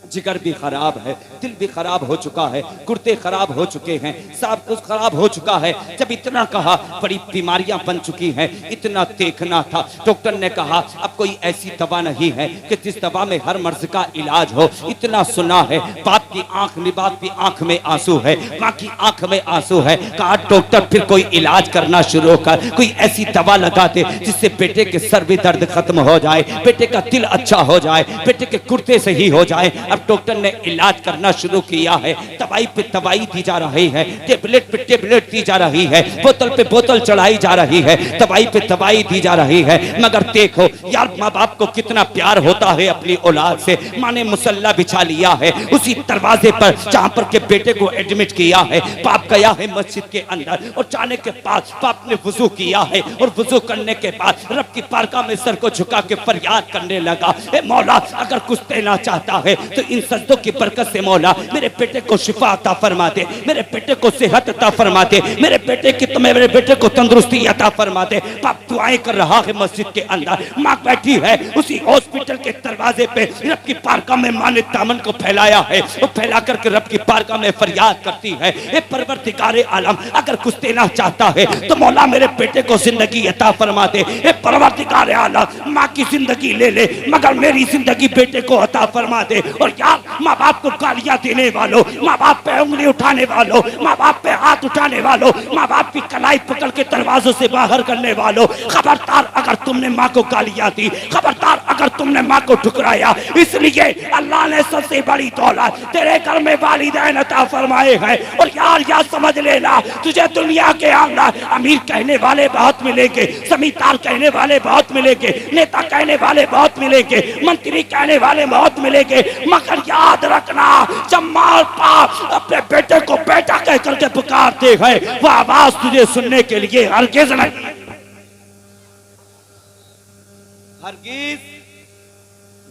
जिगर भी खराब है, दिल भी खराब हो चुका है, गुर्दे खराब हो चुके हैं, सब कुछ खराब हो चुका है। जब इतना कहा बड़ी बीमारियां बन चुकी हैं, इतना देखना था। डॉक्टर ने कहा अब कोई ऐसी दवा नहीं है कि जिस दवा में हर मर्ज का इलाज हो। इतना सुना है। बाप की आंख में, बाप की आंख में आंसू है, माँ की आंख में आंसू है। कहा डॉक्टर फिर कोई इलाज करना शुरू कर, कोई ऐसी दवा लगा दे जिससे बेटे के सर भी दर्द खत्म हो जाए, बेटे का दिल अच्छा हो जाए, बेटे के गुर्दे सही हो जाए। अब डॉक्टर ने इलाज करना शुरू किया है। दवाई पे दवाई दी जा रही है, टेबलेट पे टेबलेट दी जा रही है, बोतल पे बोतल चढ़ाई जा रही है, दवाई पे दवाई दी जा रही है। मगर देखो यार माँ बाप को कितना प्यार होता है अपनी औलाद से। माँ ने मुसल्ला बिछा लिया है उसी दरवाजे पर जहाँ पर के बेटे को एडमिट किया है। बाप गया है मस्जिद के अंदर और जाने के बाद बाप ने वुजू किया है और वुजू करने के बाद रब की पारका में सर को झुका के फरियाद करने लगा, ए मौला अगर कुछ देना चाहता है तो इन सजदों की बरकत से मौला मेरे बेटे को शिफा अता फरमा दे, मेरे बेटे को सेहत अता फरमा दे, मेरे बेटे को तंदुरुस्ती अता फरमा दे। बाप दुआएं कर रहा है मस्जिद के अंदर। माँ बैठी है उसी हॉस्पिटल के दरवाजे पे, रब की पारका में माँ ने दामन को फैलाया है और फैला करके रब की पारका में फरियाद करती है, ए परवरदिगारे आलम अगर कुछ देना चाहता है तो मौला मेरे बेटे को जिंदगी अता फरमा दे। ए परवरदिगारे आलम माँ की जिंदगी ले ले मगर मेरी जिंदगी बेटे को अता फरमा दे। और यार माँ बाप को गालियां देने वालों, माँ बाप पे उंगली उठाने वालों, माँ बाप पे हाथ उठाने वालों, माँ बाप की कलाई पकड़ के दरवाजों से बाहर करने वालों, खबरदार अगर तुमने माँ को गालियां दी, खबरदार अगर तुमने माँ को ठुकराया। इसलिए अल्लाह ने सबसे बड़ी दौलत तेरे घर में वालिदैन अता फरमाए हैं। और यार समझ लेना तुझे दुनिया के अंदर अमीर कहने वाले बहुत मिलेंगे, जमींदार कहने वाले बहुत मिलेंगे, नेता कहने वाले बहुत मिलेंगे, मंत्री कहने वाले बहुत मिलेंगे, मगर याद रखना जब माँ बाप अपने बेटे को बेटा कह करके पुकारते हैं वो आवाज तुझे सुनने के लिए हरगिज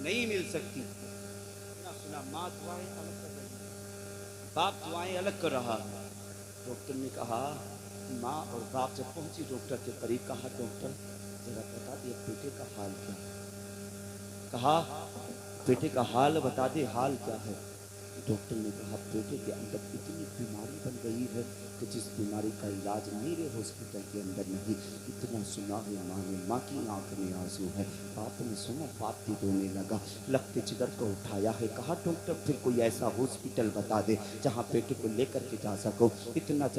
नहीं मिल सकती। सुना माँ दुआएं अलग कर रही, बाप दुआएं अलग कर रहा। डॉक्टर ने कहा माँ और बाप जब पहुंची डॉक्टर के करीब, कहा डॉक्टर जरा बता दिए बेटे का हाल क्या है। कहा बेटे का हाल बता दे, हाल क्या है। डॉक्टर ने कहा बेटे के अंदर इतनी बीमारी बन गई है कि जिस बीमारी का इलाज मेरे हॉस्पिटल के अंदर नहीं। इतना सुना है माँ ने, माँ की आंख में आंसू है। बाप ने सुना, बाप भी रोने लगा, लगते जिगर को उठाया है। कहा डॉक्टर फिर कोई ऐसा हॉस्पिटल बता दे जहाँ बेटे को लेकर के जा सको। इतना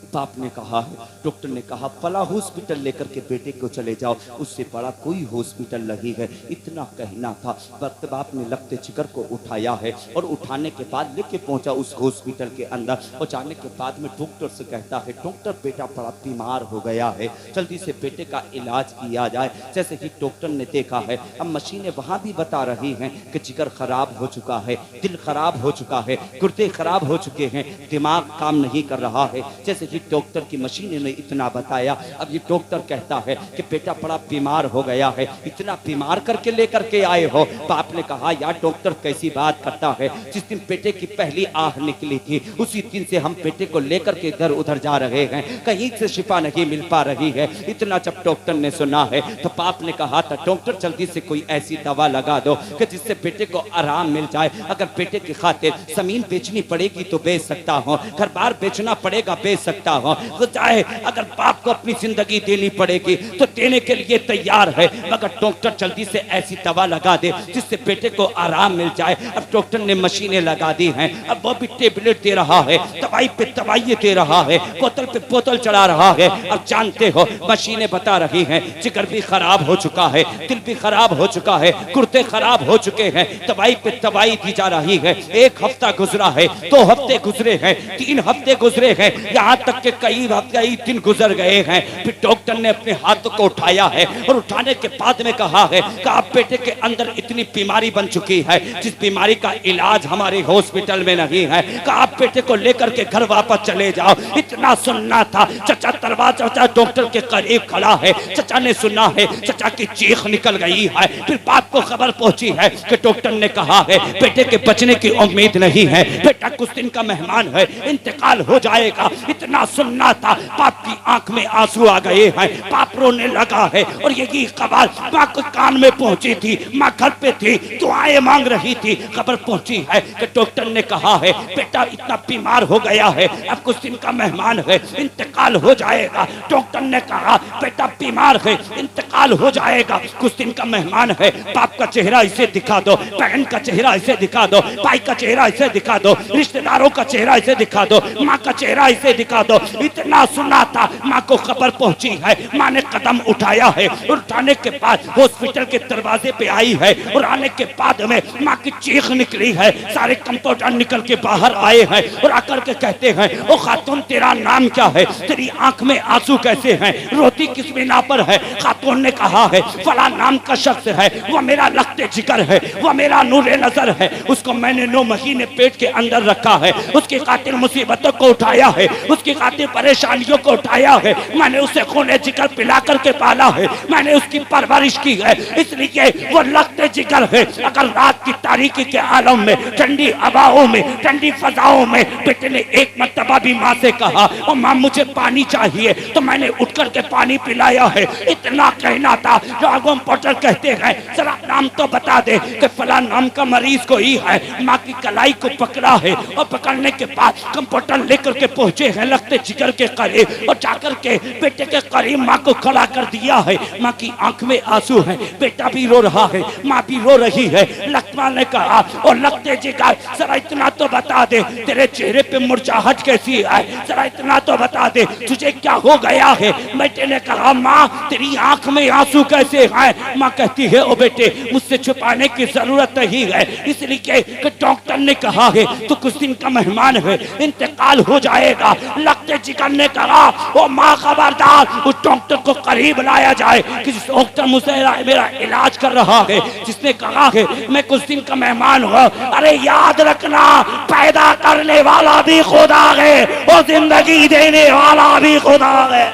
बाप ने कहा है, डॉक्टर ने कहा फला हॉस्पिटल लेकर के बेटे को चले जाओ, उससे बड़ा कोई हॉस्पिटल नहीं है। इतना कहना था, वक्त बाप ने लगते जिगर को उठाया है और उठाने के बाद लेके पहुंचा उस हॉस्पिटल के अंदर। और जाने के बाद में डॉक्टर से कहता है डॉक्टर बेटा बड़ा बीमार हो गया है, जल्दी से बेटे का इलाज किया जाए। जैसे ही डॉक्टर ने देखा है, अब मशीनें वहाँ भी बता रही हैं कि जिगर खराब हो चुका है, दिल खराब हो चुका है, गुर्दे खराब हो चुके हैं, दिमाग काम नहीं कर रहा है। जैसे कि डॉक्टर की मशीन ने इतना बताया, अब ये डॉक्टर कहता है कि बेटा बड़ा बीमार हो गया है, इतना बीमार करके लेकर के आए हो। बाप ने कहा यार डॉक्टर कैसी बात करता है, जिस दिन बेटे की पहली आह निकली थी उसी दिन से हम बेटे को लेकर के इधर उधर जा रहे हैं, कहीं से शिफा नहीं मिल पा रही है। इतना जब डॉक्टर ने सुना है तो बाप ने कहा था डॉक्टर जल्दी से कोई ऐसी दवा लगा दो कि जिससे बेटे को आराम मिल जाए। अगर बेटे की खातिर जमीन बेचनी पड़ेगी तो बेच सकता हूँ, घर बार बेचना पड़ेगा बेच सकता देता हूँ। तो चाहे अगर बाप को अपनी जिंदगी देनी पड़ेगी तो देने के लिए तैयार है, मगर डॉक्टर जल्दी से ऐसी दवा लगा दे जिससे बेटे को आराम मिल जाए। अब डॉक्टर ने मशीनें लगा दी हैं, अब वो भी टेबलेट दे रहा है, दवाई पे दवाई दे रहा है, बोतल पे बोतल चढ़ा रहा है। अब जानते हो मशीनें बता रही हैं जिगर भी खराब हो चुका है, दिल भी खराब हो चुका है, गुर्दे खराब हो चुके हैं, दवाई पे दवाई दी जा रही है। 1 हफ्ता गुजरा है, 2 हफ्ते गुजरे हैं, 3 हफ्ते गुजरे हैं, यहाँ तक के कई दिन गुजर गए हैं। फिर डॉक्टर ने अपने हाथों को उठाया है और उठाने के बाद में कहा है कि आप बेटे के अंदर इतनी बीमारी बन चुकी है जिस बीमारी का इलाज हमारे हॉस्पिटल में नहीं है, कि आप बेटे को लेकर के घर वापस चले जाओ। इतना सुनना था। चचा दरवाजा डॉक्टर के करीब खड़ा है, चचा ने सुना है, चचा की चीख निकल गई है। फिर बाप को खबर पहुंची है कि डॉक्टर ने कहा है बेटे के बचने की उम्मीद नहीं है, बेटा कुछ दिन का मेहमान है, इंतकाल हो जाएगा। इतना सुनना था। बाप की आंख में आंसू आ गए हैं, बाप रोने लगा है और यही खबर माँ को कान में पहुंची थी। माँ घर पे थी, दुआएं मांग रही थी। खबर पहुंची है कि डॉक्टर ने कहा है बेटा इतना बीमार हो गया है, अब कुछ दिन का मेहमान है, इंतकाल हो जाएगा। डॉक्टर ने कहा बेटा बीमार है, इंतकाल हो जाएगा, कुछ दिन का मेहमान है। बाप का चेहरा इसे दिखा दो, बहन का चेहरा इसे दिखा दो, भाई का चेहरा इसे दिखा दो, रिश्तेदारों का चेहरा इसे दिखा दो, माँ का चेहरा इसे दिखा दो। इतना सुना था। माँ को खबर पहुंची है, माँ ने कदम उठाया है। उठाने के बाद हॉस्पिटल के दरवाजे पे आई है और आने के बाद में माँ की चीख निकली है। सारे कंपाउंडर निकल के बाहर आए हैं और आकर के कहते हैं ओ खातून तेरा नाम क्या है, तेरी आंख में आंसू कैसे हैं, रोती किस बिना पर है। खातून ने कहा है फला नाम का शख्स है, वो मेरा लखते जिगर है, वो मेरा नूरे नजर है, उसको मैंने 9 महीने पेट के अंदर रखा है, उसकी खातिर मुसीबतों को उठाया है, उसकी खातिर परेशानियों को उठाया है, मैंने उसे खूने जिगर पिला करके पाला है, मैंने उसकी परवरिश की है, इसलिए वो लखते जिगर है। अगर रात की तारीकी के आलम में, ठंडी हवाओं में, ठंडी फजाओं में बेटे ने एक मर्तबा भी माँ से कहा ओ माँ मुझे पानी चाहिए, तो मैंने उठ करके पानी पिलाया है। इतना कहना था। राघव पोर्टर कहते हैं जरा नाम तो बता दे कि फला नाम का मरीज कोई है। माँ की कलाई को पकड़ा है और पकड़ने के बाद कंप्यूटर लेकर के पहुंचे हैं लखते जिगर के करीब और जाकर के बेटे के करीब माँ को खड़ा कर दिया है। माँ की आंख में आंसू है, बेटा भी रो रहा है, माँ भी रो रही है। लक्ष्मण ने कहा और लखते जिगर जरा इतना तो बता दे तेरे चेहरे पे मुरझाहट कैसी है, जरा इतना तो बता दे तुझे क्या हो गया है। बेटे ने कहा माँ तेरी आंख में आंसू कैसे हैं। माँ कहती है ओ बेटे मुझसे छुपाने की जरूरत नहीं है, इसलिए कि डॉक्टर ने कहा है तो कुछ दिन का मेहमान है, इंतकाल हो जाएगा। लखते जिगर ने कहा ओ माँ खबरदार उस डॉक्टर को करीब लाया जाए कि जिस डॉक्टर मुझसे मेरा इलाज कर रहा है, जिसने कहा है मैं कुछ दिन का मेहमान हूँ। अरे याद रखना पैदा करने वाला भी खुदा है और जिंदगी देने वाला भी खुदा है।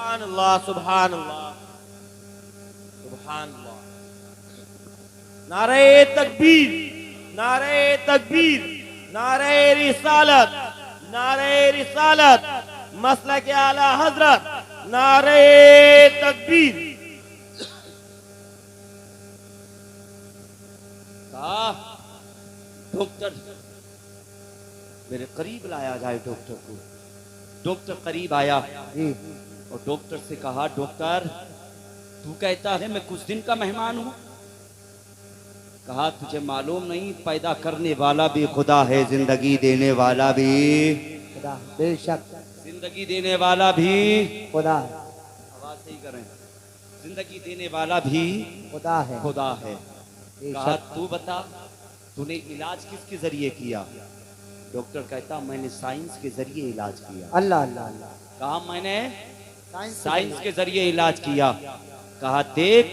सुभान अल्लाह, सुभान अल्लाह, सुभान अल्लाह। नारे तकबीर, नारे तकबीर, नारे रिसालत, नारे रिसालत, मसलक आला हजरत, नारे तकबीर। डॉक्टर मेरे करीब लाया जाए डॉक्टर को। डॉक्टर करीब आया और डॉक्टर से कहा डॉक्टर तू कहता है मैं कुछ दिन का मेहमान हूं। कहा तुझे मालूम नहीं पैदा करने वाला भी खुदा है, जिंदगी देने वाला भी खुदा, बेशक जिंदगी देने वाला भी खुदा, आवाज सही करें, जिंदगी देने वाला भी खुदा है, खुदा है। कहा तू बता तूने इलाज किसके जरिए किया। डॉक्टर कहता मैंने साइंस के जरिए इलाज किया। अल्लाह अल्लाह अल्लाह। कहा मैंने साइंस के जरिए इलाज किया। कहा देख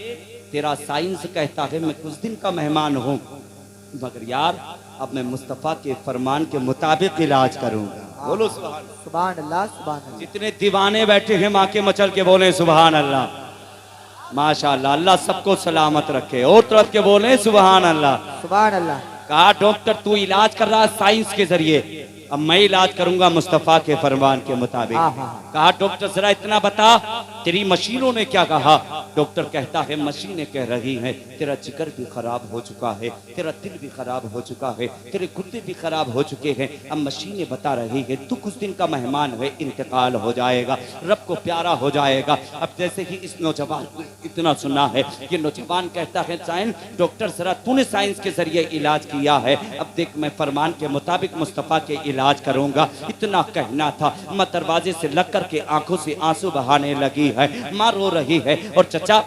तेरा साइंस कहता है मैं कुछ दिन का मेहमान हूँ, मगर यार अब मैं मुस्तफ़ा के फरमान के मुताबिक इलाज करूंगा। बोलो सुभान अल्लाह, सुभान अल्लाह। जितने दीवाने बैठे हैं माँ के मचल के बोले सुभान अल्लाह। माशाअल्लाह, अल्लाह सबको सलामत रखे। और तरफ के बोले सुभान अल्लाह, सुभान अल्लाह। कहा डॉक्टर तू इलाज कर रहा साइंस के जरिए, अब मैं इलाज करूंगा मुस्तफा के फरमान के मुताबिक। कहा डॉक्टर जरा इतना बता तेरी मशीनों ने क्या कहा। डॉक्टर कहता है मशीनें कह रही हैं तेरा जिगर भी खराब हो चुका है, तेरा दिल भी खराब हो चुका है, तेरे गुर्दे भी खराब हो चुके हैं। अब मशीनें बता रही है तू कुछ दिन का मेहमान है, इंतकाल हो जाएगा, रब को प्यारा हो जाएगा। अब जैसे ही इस नौजवान को इतना सुना है, ये नौजवान कहता है साइंस डॉक्टर जरा तूने साइंस के जरिए इलाज किया है, अब देख मैं फरमान के मुताबिक मुस्तफ़ा के इलाज करूंगा। इतना कहना था, माँ दरवाजे से लग कर के आंखों से आंसू बहाने लगी है, माँ रो रही है और चचा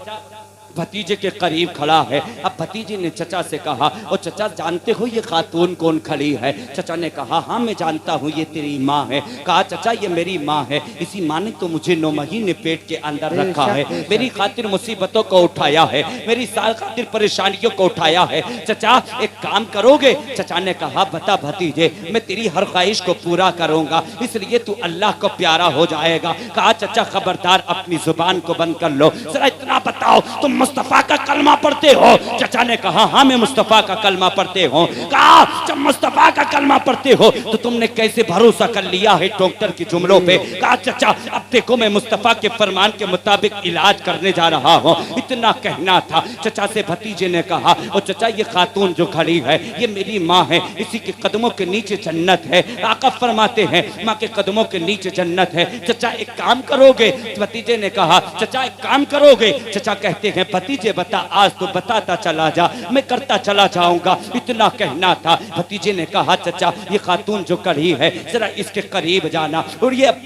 भतीजे के करीब खड़ा है। अब भतीजे ने चचा से कहा और चचा जानते हो ये खातून कौन खड़ी है? चचा ने कहा हाँ मैं जानता हूँ ये तेरी माँ है। कहा चचा ये मेरी माँ है, इसी माँ ने तो मुझे 9 महीने पेट के अंदर रखा है, मेरी खातिर मुसीबतों को उठाया है, मेरी साल खातिर परेशानियों को उठाया है। चचा एक काम करोगे? चचा ने कहा बता भतीजे मैं तेरी हर ख्वाहिश को पूरा करूंगा, इसलिए तू अल्लाह को प्यारा हो जाएगा। कहा चचा खबरदार अपनी जुबान को बंद कर लो, जरा इतना बताओ तुम मुस्तफा का कलमा पढ़ते हो? चचा ने कहा हाँ मैं मुस्तफा का कलमा पढ़ते हो। कहा जब मुस्तफा का कलमा पढ़ते हो तो तुमने कैसे भरोसा कर लिया है डॉक्टर के जुमलों पे? कहा चचा अब देखो मैं मुस्तफा के फरमान के मुताबिक इलाज करने जा रहा हूँ। इतना कहना था, चचा से भतीजे ने कहा और चचा ये खातून जो खड़ी है ये मेरी माँ है, इसी के कदमों के नीचे जन्नत है। आका फरमाते हैं माँ के कदमों के नीचे जन्नत है। चचा एक काम करोगे? भतीजे ने कहा चचा एक काम करोगे? चचा कहते हैं भतीजे बता, आज तो बताता चला जा, मैं करता चला जाऊंगा। इतना कहना था, भतीजे ने कहा चचा ये खातून जो खड़ी है जरा इसके करीब जाना और ये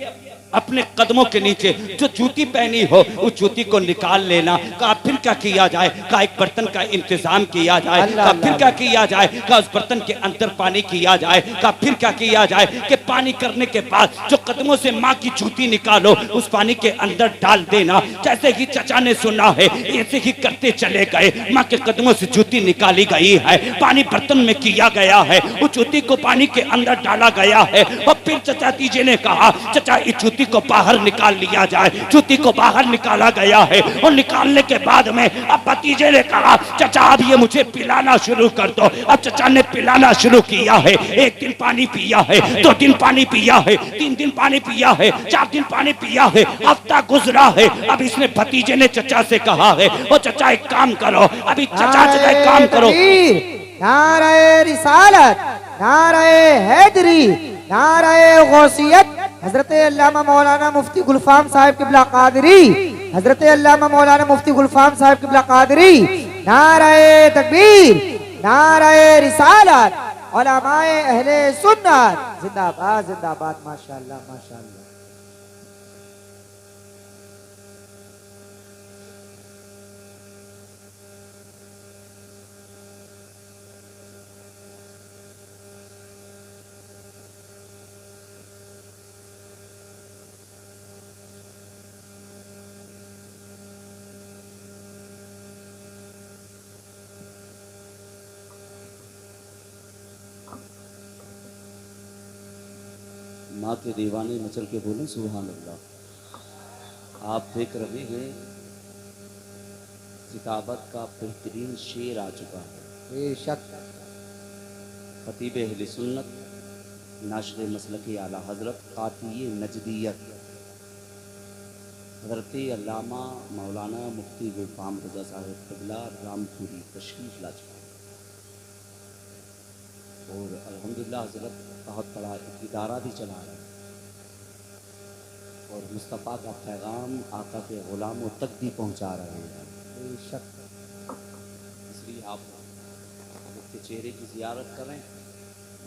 अपने कदमों के नीचे जो जूती पहनी हो उस जूती को निकाल लेना। कहा फिर क्या किया जाए? कहा एक बर्तन का इंतजाम किया जाए। कहा फिर क्या किया जाए? कहा उस बर्तन के अंदर पानी किया जाए। कहा फिर क्या किया जाए? कि पानी करने के बाद जो कदमों से माँ की जूती निकालो उस पानी के अंदर डाल देना। जैसे ही चचा ने सुना है ऐसे ही करते चले गए, माँ के कदमों से जूती निकाली गई है, पानी बर्तन में किया गया है, उस जूती को पानी के अंदर डाला गया है। और फिर चचा तीजे ने कहा चचा इस जूती को बाहर निकाल लिया जाए। जूती को बाहर निकाला गया है और निकालने के बाद में अब भतीजे ने कहा चचा अब ये मुझे पिलाना शुरू कर दो। अब चचा ने पिलाना शुरू किया है। 1 दिन पानी पिया है, 2 दिन पानी पिया है, 3 दिन पानी पिया है, 4 दिन पानी पिया है, हफ्ता गुजरा है। अब इसने भतीजे ने चचा से कहा है और चचा एक काम करो, अभी चचा एक काम करो, नारे रिसालत, नारे हैदरी, नारे गौसियत, हजरत अल्लामा मौलाना मुफ्ती गुलफाम साहब किबला कादरी, हजरत अल्लामा मौलाना मुफ्ती गुलफाम साहब किबला कादरी, नारे तकबीर, नारे रिसालत, उलमाए अहले सुन्नत जिंदाबाद जिंदाबाद। माशाअल्लाह माशाअल्लाह। माँ के दीवाने मचल के बोले सुभान अल्लाह। आप देख रहे हैं किताबत का बेहतरीन शेर आ चुका है। बेशक खतीब अहले सुन्नत नाशर मसलक आला हजरत कातिय नजदियत हजरत अल्लामा मौलाना मुफ्ती गुलफाम रज़ा साहब क़िबला रामपुरी तशरीफ ला चुका है और अल्हम्दुलिल्लाह हजरत बहुत बड़ा एक इदारा भी चला रहा है और मुस्तफ़ा का पैगाम आका के ग़ुलामों तक भी पहुंचा रहे हैं। बेशक इसलिए आप के चेहरे की ज़ियारत करें।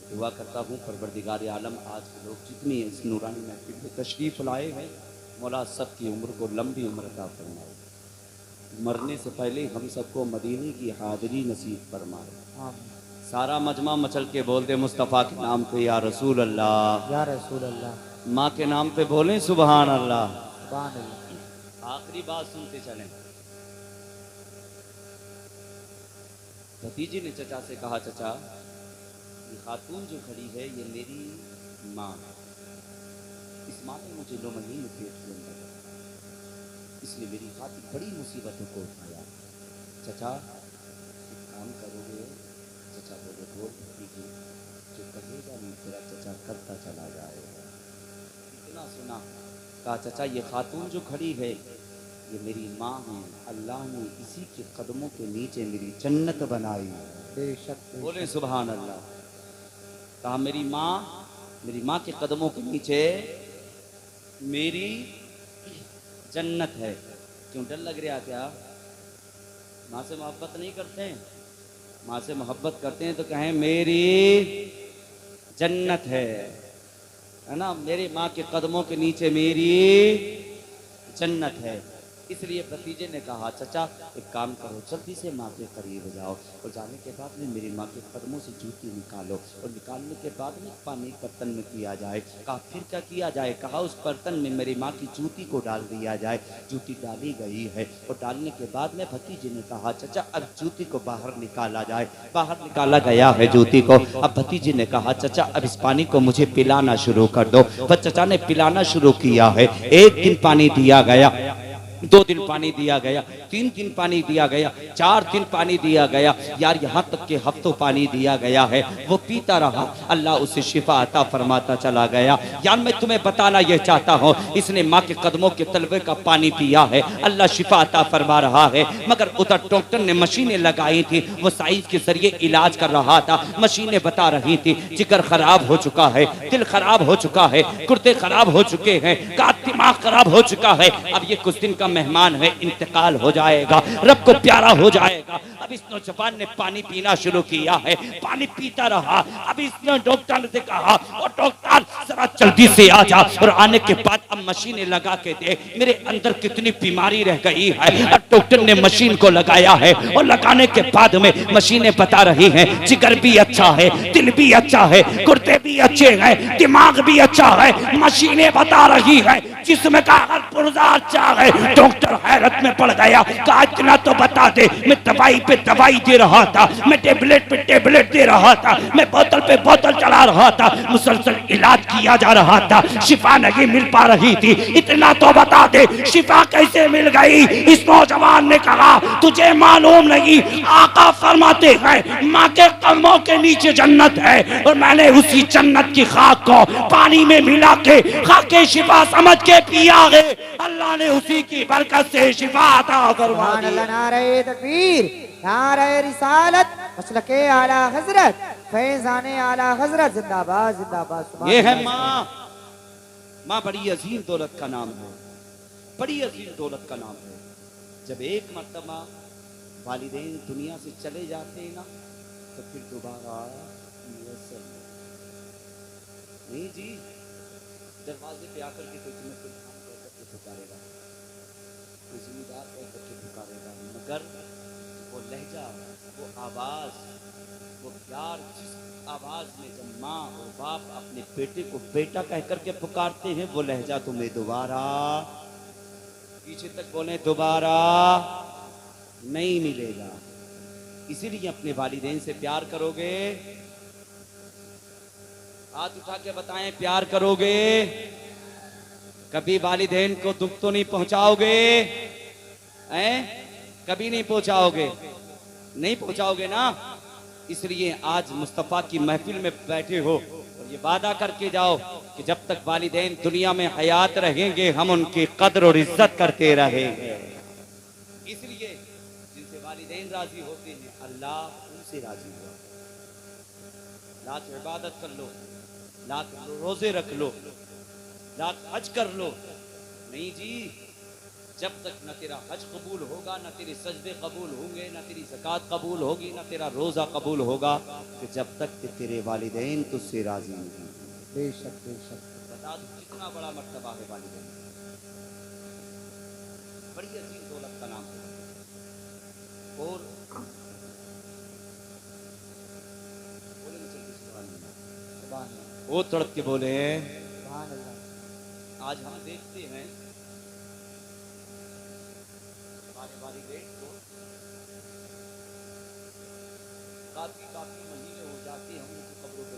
दुआ करता हूँ परवरदिगार आलम आज के लोग जितनी इस नूरानी महफिल में तशरीफ़ लाए हैं मौला सब की उम्र को लंबी उम्र अता फरमाए। मरने से पहले हम सबको मदीने की हाज़िरी नसीब फरमाए। सारा मजमा मचल के बोल दे मुस्तफ़ा के नाम पे या रसूल अल्लाह, या रसूल अल्लाह, माँ के नाम पे बोलें सुबहान अल्लाह। सुभान अल्लाह। आखिरी बात सुनते चलें। भतीजे ने चचा से कहा चचा ये खातून जो खड़ी है ये मेरी माँ है, इस माँ ने मुझे 9 महीने पेट के अंदर रखा, इसलिए मेरी खातिर बड़ी मुसीबतों को उठाया। चचा एक काम करोगे? चचा बोले बोल भतीजे जो कहेगा नहीं तेरा चचा करता चला जाएगा। इतना सुना, कहा चचा ये खातून जो खड़ी है ये मेरी माँ है, अल्लाह ने इसी के कदमों के नीचे मेरी जन्नत बनाई। बेशक बोले सुभान अल्लाह। कहा मेरी माँ के कदमों के नीचे मेरी जन्नत है। क्यों डर लग रहा क्या? माँ से मोहब्बत नहीं करते हैं? माँ से मोहब्बत करते हैं तो कहें मेरी जन्नत है ना। मेरी माँ के कदमों के नीचे मेरी जन्नत है। इसलिए भतीजे ने कहा चचा एक काम करो, जल्दी से माँ के करीब जाओ और जाने के बाद में मेरी माँ के कदमों से जूती निकालो और निकालने के बाद में पानी बर्तन में किया जाए। कहा फिर क्या किया जाए? कहा उस बर्तन में मेरी माँ की जूती को डाल दिया जाए। जूती डाली गई है और डालने के बाद में भतीजे ने कहा चचा अब जूती को बाहर निकाला जाए। बाहर निकाला गया है जूती को। अब भतीजे ने कहा चचा अब इस पानी को मुझे पिलाना शुरू कर दो। वह चचा ने पिलाना शुरू किया है। 1 दिन पानी दिया गया, 2 दिन पानी दिया गया, 3 दिन पानी दिया गया, 4 दिन पानी दिया गया, यार यहाँ तक के हफ्तों पानी दिया गया है। वो पीता रहा, अल्लाह उसे शिफा अता फरमाता चला गया। यार मैं तुम्हें बताना यह चाहता हूँ, इसने माँ के कदमों के तलवे का पानी पिया है, अल्लाह शिफा अता फरमा रहा है। मगर उधर डॉक्टर ने मशीनें लगाई थी, वो साइंस के जरिए इलाज कर रहा था। मशीनें बता रही थी जिगर खराब हो चुका है, दिल खराब हो चुका है, गुर्दे खराब हो चुके हैं, का दिमाग खराब हो चुका है। अब ये कुछ दिन का मेहमान है, इंतकाल हो जाएगा, रब को प्यारा हो जाएगा। अब इस नौजवान ने पानी पीना शुरू किया है, पानी पीता रहा। अब इसने डॉक्टर से कहा और डॉक्टर जरा जल्दी से आ जा और आने के बाद अब मशीनें लगा के दे मेरे अंदर कितनी बीमारी रह गई है। और डॉक्टर ने मशीन को लगाया है और लगाने के बाद में मशीनें बता रही हैं जिगर भी अच्छा है, दिल भी अच्छा है, गुर्दे भी अच्छे हैं, दिमाग भी अच्छा है। मशीनें बता रही है जिसमें का हर पुर्जा अच्छा है। डॉक्टर हैरत में पड़ गया, कहा इतना तो बता दे, मैं दवाई पे दवाई दे रहा था, मैं टेबलेट पे टेबलेट दे रहा था, मैं बोतल पे बोतल चला रहा था, मुसलसल इलाज किया जा रहा था, शिफा नहीं मिल पा रही थी। इतना तो बता दे शिफा कैसे मिल गई? इस नौजवान ने कहा तुझे मालूम नहीं, आका फरमाते हैं माँ के कदमों के नीचे जन्नत है और मैंने उसी जन्नत की खाक को पानी में मिला के खाके शिफा समझ के पिया है। अल्लाह ने उसी की बरकत से शिफा अता फरमा दी। नारे तकबीर, नारे रिसालत, मसलके आला हजरत, फैजाने आला हजरत, जिंदाबाद जिंदाबाद। ये है माँ। माँ बड़ी अजीम दौलत का नाम है, बड़ी अजीम दौलत का नाम है। जब एक मर्तबा वालिदैन दुनिया से चले जाते हैं ना तो फिर दोबारा नहीं जी, दरवाजे पे आकर के कोई तुम्हें कोई काम करके पुकारेगा, कोई जिम्मेदार करके पुकारेगा, मगर वो लहजा, वो आवाज, वो प्यार, जिस आवाज में जब माँ और बाप अपने बेटे को बेटा कह करके पुकारते हैं, वो लहजा तुम्हें दोबारा पीछे तक बोले दोबारा नहीं मिलेगा। इसीलिए अपने वालिदैन से प्यार करोगे, हाथ उठा के बताएं प्यार करोगे, कभी वालिदैन को दुख तो नहीं पहुंचाओगे? कभी नहीं पहुंचाओगे, नहीं पहुंचाओगे ना। इसलिए आज मुस्तफा की महफिल में बैठे हो और ये वादा करके जाओ कि जब तक वालिदैन दुनिया में हयात रहेंगे हम उनकी कद्र और इज्जत करते रहेंगे। इसलिए जिनसे वालिदैन राजी होते हैं अल्लाह उनसे राजी हुआ। लाख इबादत कर लो, लाख रोजे रख लो, लाख हज कर लो, नहीं जी, जब तक न तेरा हज कबूल होगा, न तेरे सजदे कबूल होंगे, न तेरी ज़कात कबूल होगी, न तेरा रोजा कबूल होगा, कि जब तक कि तेरे वालिदैन तुझसे राजी नहीं होंगे। बेशक बेशक। बता दो कितना बड़ा मर्तबा है वालिदैन, बड़ी अजीम दौलत का नाम है। और वो तड़प के बोले, आज हम देखते हैं हमारे वालिदैन को काफी महीने हो जाते हैं, हम उनकी कब्रों पे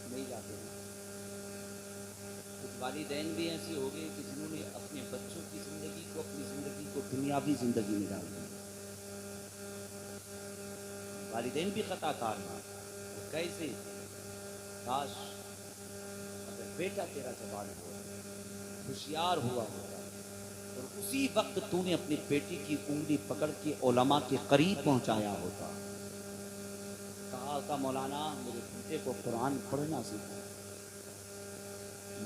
नहीं जाते हैं। कुछ वालिदैन भी ऐसे हो गए कि जिन्होंने अपने बच्चों की जिंदगी को, अपनी जिंदगी को दुनियावी जिंदगी में डाल दिया। वालिदैन भी खताकार ना, कैसे? काश अगर बेटा तेरा जवान हो, होशियार हुआ होगा, और उसी वक्त तूने अपनी बेटी की उंगली पकड़ के उलमा के करीब पहुंचाया होता। कहा था मौलाना मेरे बेटे को कुरान पढ़ना सीखो,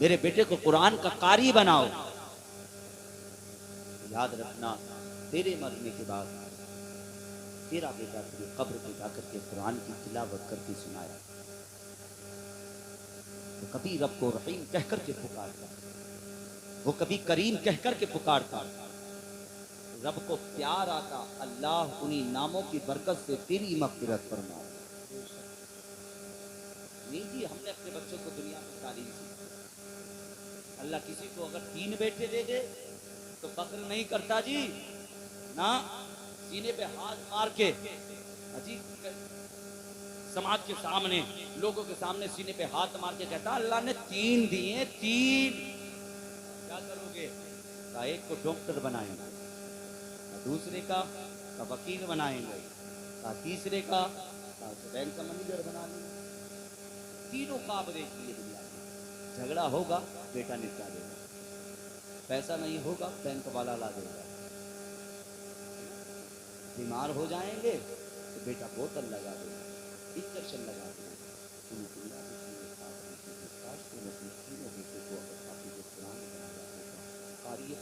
मेरे बेटे को कुरान का कारी बनाओ। याद रखना तेरे मरने के बाद तेरा बेटा तेरी कब्र पे जाकर के कुरान की तिलावत करके सुनाया तो कभी रब को रहीम कहकर के पुकारता, वो कभी करीम कहकर के पुकारता, रब को प्यार आता, अल्लाह उन्हीं नामों की बरकत से तेरी मग़फ़िरत फरमा। नहीं जी, हमने अपने बच्चों को दुनिया में तालीम दी। अल्लाह किसी को अगर 3 बेटे दे दे तो फख्र नहीं करता जी ना, सीने पे हाथ मार के अजी समाज के सामने, लोगों के सामने सीने पे हाथ मार के कहता अल्लाह ने 3 दिए, 3 क्या करोगे? का एक को डॉक्टर बनाएंगे, दूसरे का वकील बनाएंगे, का तीसरे का बैंक का मैनेजर बना लेंगे। तीनों काबले किए दुनिया में। झगड़ा होगा बेटा निपटा देगा, पैसा नहीं होगा बैंक वाला ला देगा, बीमार हो जाएंगे तो बेटा बोतल लगा देगा, इंजेक्शन लगा देगा।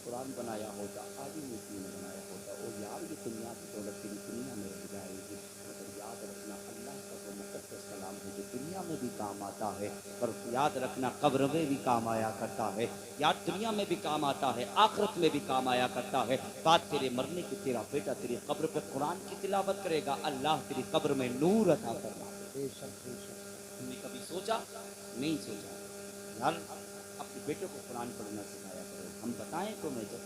कुरान बनाया होता, आदि मूर्ति ने बनाया होता, और यार ये दुनिया की दौलत तेरी दुनिया में रह जाएगी। मतलब याद रखना अल्लाह का वो मुक़द्दस कलाम है जो दुनिया में भी काम आता है, पर याद रखना कब्र में भी काम आया करता है, याद दुनिया में भी काम आता है, आखिरत में भी काम आया करता है। बात तेरे मरने की, तेरा बेटा तेरी कब्र पे कुरान की तिलावत करेगा, अल्लाह तेरी कब्र में नूर अता करना। तुमने कभी सोचा? नहीं सोचा। यार अपने बेटे को कुरान पढ़ना सिखाया करो। हम बताएं तो मैं जब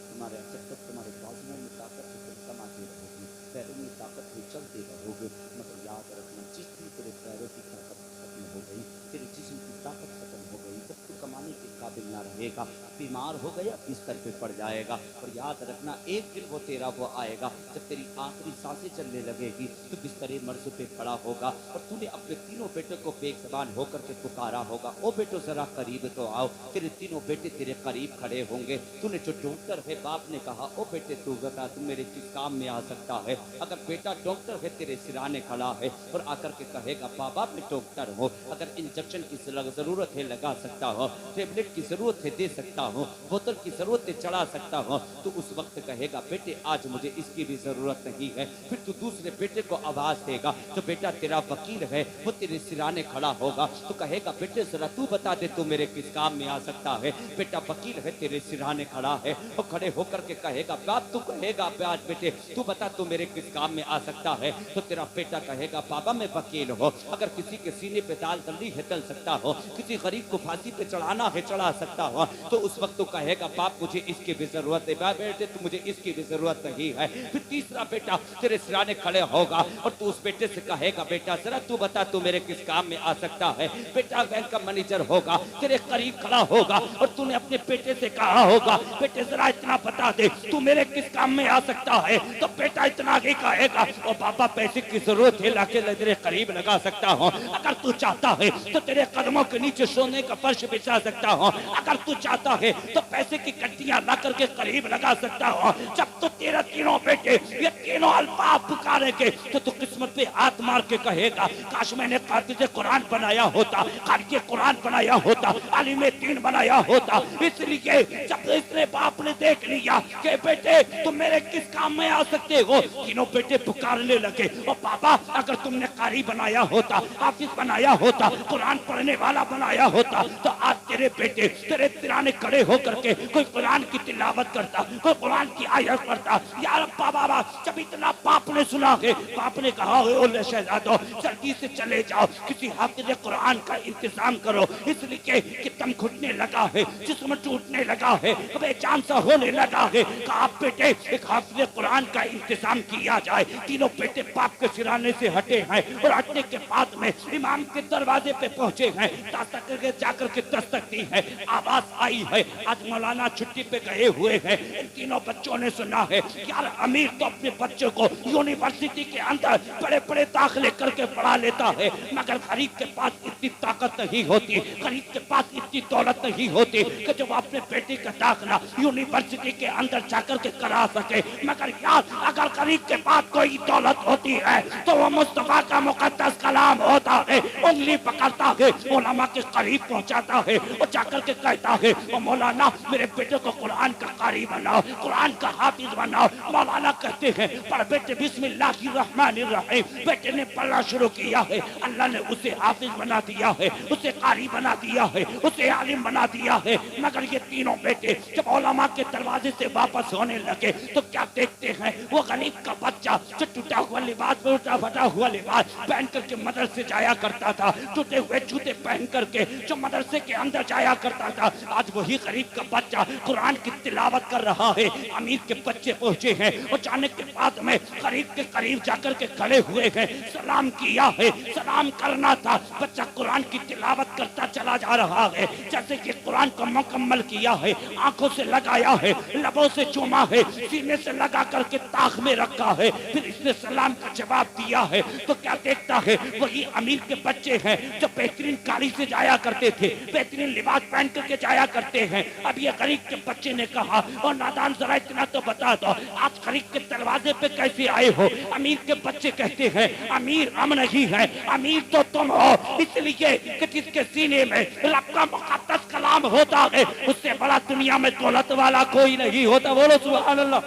तक तुम्हारे बाजुओं में ताकत है तुम कमाते रहोगे, पैरों में ताकत है चलते रहोगे, मगर याद रखना जिस दिन तेरे पैरों की ताकत खत्म हो गई, तेरे जिस्म की ताकत खत्म हो गई, जब तू कमाने के काबिल ना रहेगा, बीमार हो गया बिस्तर पे पड़ जाएगा। और याद रखना एक दिन वो तेरा वो आएगा जब तेरी आखिरी सांसें चलने लगेगी तो बिस्तरे मर्ज पे पड़ा होगा और तूने अपने तीनों बेटे को बेज़बान होकर के पुकारा होगा, ओ बेटो जरा करीब तो आओ। तेरे तीनों बेटे तेरे करीब खड़े होंगे। तूने जो डॉक्टर है, बाप ने कहा ओ बेटे तू बता तू मेरे किस काम में आ सकता है। अगर बेटा डॉक्टर है तेरे सिराने खड़ा है और आकर के कहेगा बाबा मैं डॉक्टर हूँ, अगर इंजेक्शन की जरूरत है लगा सकता हो, टेबलेट की जरूरत है दे सकता हूँ, बोतल की जरूरत है चढ़ा सकता हूँ, तो उस वक्त कहेगा बेटे आज मुझे इसकी भी जरूरत नहीं है। फिर तू दूसरे बेटे को आवाज देगा, जो बेटा तेरा वकील है वो तेरे सिराने खड़ा होगा, तो कहेगा बेटे जरा तू बता दे तू मेरे किस काम में आ सकता है। बेटा वकील है तेरे सिराने खड़ा है और खड़े होकर के कहेगा बाप, तू कहेगा आज बेटे तू बता तू मेरे किस काम में आ सकता है, तो तेरा बेटा कहेगा बाबा मैं वकील हूँ, अगर किसी के सीने पे दाल दल्ली है तल सकता हो, किसी गरीब को फांसी पे चढ़ाना है चढ़ा सकता हो, तो उस वक्त तो कहेगा बाप मुझे इसकी भी जरूरत है, बेटे तो मुझे इसकी भी जरूरत नहीं है। फिर तीसरा बेटा तेरे सिराने खड़े होगा और तू उस बेटे से कहेगा बेटा जरा तू बता तू मेरे किस काम में आ सकता है। बेटा बैंक का मैनेजर होगा, तेरे करीब खड़ा होगा और तूने अपने बेटे से कहा होगा बेटे जरा इतना बता दे तू मेरे किस काम में आ सकता है, तो बेटा इतना आगे कहेगा और पापा पैसे की जरूरत है लाके तेरे करीब लगा सकता हूँ, अगर तू चाहता है तो तेरे कदमों के नीचे सोने का फर्श बिछा सकता हूँ, अगर तू चाहता है तो पैसे की कट्टियां ला करके करीब लगा सकता हूँ। जब तो तेरा तीनों बेटे ये तीनों अल्फाज पुकारेंगे तो तू किस्मत पे हाथ मार के कहेगा काश मैंने कातिल कुरान बनाया होता, कारी कुरान बनाया होता, आलिम दीन बनाया होता। इसलिए जब इसने बाप ने देख लिया कि बेटे तुम मेरे किस काम में आ सकते हो, तीनों बेटे पुकारने लगे और पापा अगर तुमने कारी बनाया होता, हाफिज बनाया होता, कुरान पढ़ने वाला बनाया होता, तो आज तेरे बेटे तेरे सिराने खड़े होकर के कोई कुरान की तिलावत करता, कोई कुरान की आयत पढ़ता। यार बाबा जब इतना बाप ने सुना है, बाप ने कहा ओले शहजादो जल्दी से चले जाओ, किसी हाफिज कुरान का इंतजाम करो, इसलिए कि दम घुटने लगा है, जिस्म टूटने लगा है, बेजान सा होने लगा है। कहा बेटे एक हाफिज कुरान का इंतजाम किया जाए। तीनों बेटे बाप के सिराने से हटे हैं और हटने के बाद में इमाम के दरवाजे पे पहुंचे हैं, दस्तक करके जाकर के दस्तक दी है, आवाज आई है। आज मौलाना छुट्टी पे गए हुए हैं। इन तीनों बच्चों ने सुना है, यार अमीर तो अपने बच्चों को यूनिवर्सिटी के अंदर बड़े बड़े दाखिले करके पढ़ा लेता है, मगर गरीब के पास इतनी ताकत नहीं होती, गरीब के पास इतनी दौलत नहीं होती कि जब अपने बेटे का दाखिला यूनिवर्सिटी के अंदर जाकर के करा सके। मगर यार अगर गरीब के पास कोई दौलत होती है तो वो मुस्तफा का मुकद्दस कलाम होता है, उंगली पकड़ता है, उलमा के करीब पहुंचाता है और जाकर के कहता है, ओ मौलाना मेरे बेटे को कुरान का कारी बनाओ, कुरान का हाफिज बनाओ। मौलाना कहते हैं पर बेटे बिस्मिल्लाहिर्रहमानिर्रहीम, बेटे ने पढ़ना शुरू किया है, अल्लाह ने उसे हाफिज बना दिया है, उसे कारी बना दिया है, उसे आलिम बना दिया है। मगर ये तीनों बेटे जब उलमा के दरवाजे से वापस होने लगे तो क्या देखते हैं, वो गरीब का बच्चा जो टूटा हुआ लिबास, टूटा फटा हुआ लिबास पहन करके मदरसे जाया करता था, टूटे हुए जूते पहन करके जो मदरसे के अंदर जाया करता था, आज वही गरीब का बच्चा कुरान की तिलावत कर रहा है। अमीर के बच्चे पहुंचे हैं और जाने के बाद में गरीब के करीब जाकर के खड़े हुए हैं, सलाम किया है। सलाम करना था, बच्चा कुरान की तिलावत करता चला जा रहा है। जैसे कि कुरान को मुकम्मल किया है, आंखों से लगाया है, लबों से चूमा है, सीने से लगा करके ताक में रखा है, फिर इसने सलाम का जवाब दिया है। तो क्या देखता है, वही अमीर के बच्चे हैं जो बेहतरीन गाड़ी से जाया करते थे, बेहतरीन लिबास पहन करके जाया करते हैं। अब ये गरीब के बच्चे ने कहा, और नादान जरा इतना तो बता दो आप गरीब के दरवाजे पे कैसे आए हो। अमीर के बच्चे कहते हैं, अमीर हम नहीं है, अमीर तो तुम हो, इसलिए कि जिसके सीने में रब का मुकद्दस कलाम होता है उससे बड़ा दुनिया में दौलत वाला कोई नहीं होता। बोलो सुभान अल्लाह।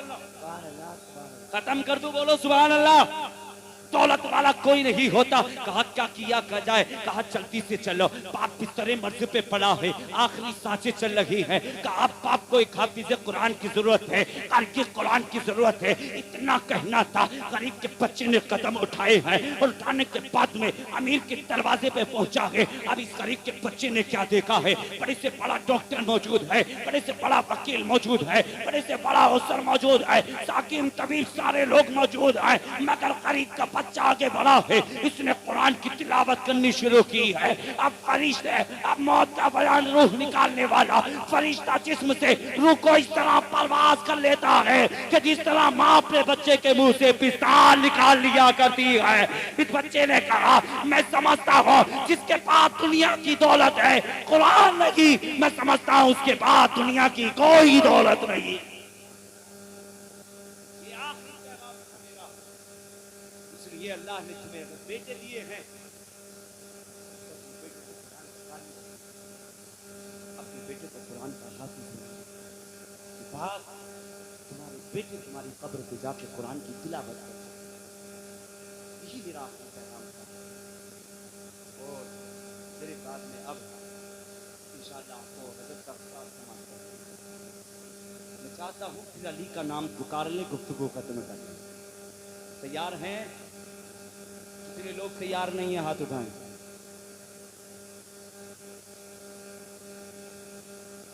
खत्म कर दो, बोलो सुभान अल्लाह। दौलत वाला कोई नहीं होता। कहा क्या किया जाए, कहा जल्दी से चलो, बाप बिस्तरे मर्ज पे पड़ा है, आखिरी सांसें चल रही हैं। कहा बाप को एक हाफिज कुरान की जरूरत है, कारी कुरान की जरूरत है। इतना कहना था, गरीब के बच्चे ने कदम उठाए हैं और उठाने के बाद में अमीर के दरवाजे पे पहुंचा है। अब इस गरीब के बच्चे ने क्या देखा है, बड़े से बड़ा डॉक्टर मौजूद है, बड़े से बड़ा वकील मौजूद है, बड़े से बड़ा अफसर मौजूद है, साकिम तबीब सारे लोग मौजूद हैं। मगर गरीब का बच्चा आगे बढ़ा है, इसने कुरान की तिलावत करनी शुरू की है। अब फरिश्ते, अब मौत का बयान रूह निकालने वाला फरिश्ता जिस्म से रूह को इस तरह परवाज कर लेता है कि जिस तरह माँ अपने बच्चे के मुंह से पिस्ताल निकाल लिया करती है। इस बच्चे ने कहा, मैं समझता हूँ जिसके पास दुनिया की दौलत है कुरान नहीं, मैं समझता हूँ उसके पास दुनिया की कोई दौलत नहीं। ये अल्लाह ने तुम्हें बेटे दिए हैं, अपने बेटे को कुरान का हाफिज बनाओ। तुम्हारे बेटे तुम्हारी कब्र पे जाके कुरान की तिलावत करें, यही मेरा आपको पैगाम था। और मेरे बाद में अब इंशाअल्लाह आपको हज़रत का समाज मैं चाहता हूँ फिर अली का नाम पुकार ले, गुफ्तगू खत्म कर लें। तैयार हैं? जितने लोग तैयार नहीं है हाथ उठाएं।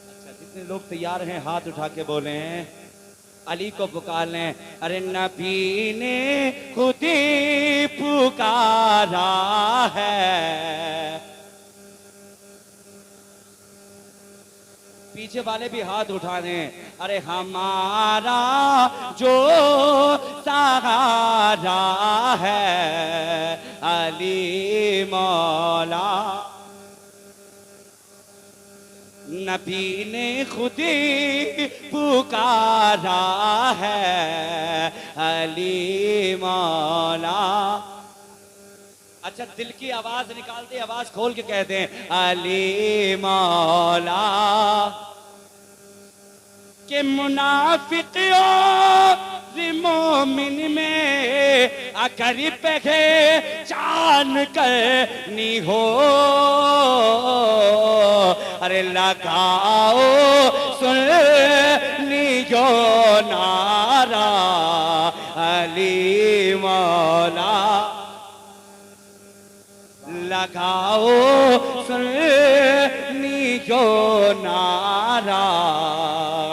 अच्छा, जितने लोग तैयार हैं हाथ उठा के बोले अली को पुकार लें। अरे नबी ने खुद ही पुकारा है। पीछे वाले भी हाथ उठा दें। अरे हमारा जो सहारा है अली मौला, नबी ने खुद ही पुकारा है अली मौला। अच्छा, दिल की आवाज निकालते, आवाज खोल के कहते हैं अली मौला। के मुनाफिक और मोमिन में अगर पहचान करनी हो, अरे लगाओ सुनियो नारा अली मौला, लगाओ सुनियो नारा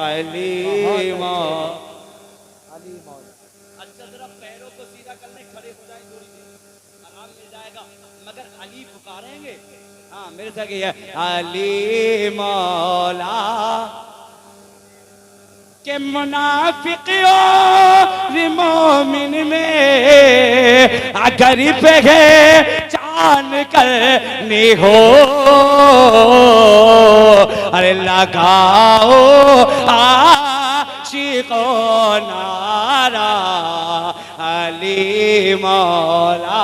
अली मौला। अच्छा, जरा पैरों को सीधा करने, खड़े हो जाए, थोड़ी देर आराम मिल जाएगा। अगर अली पुकारेंगे, हाँ मेरे साथ ये अली मौला के मुनाफिकियों मोमिन में अगर पे चान करनी हो, अरे लगाओ आशिको नारा अली मौला,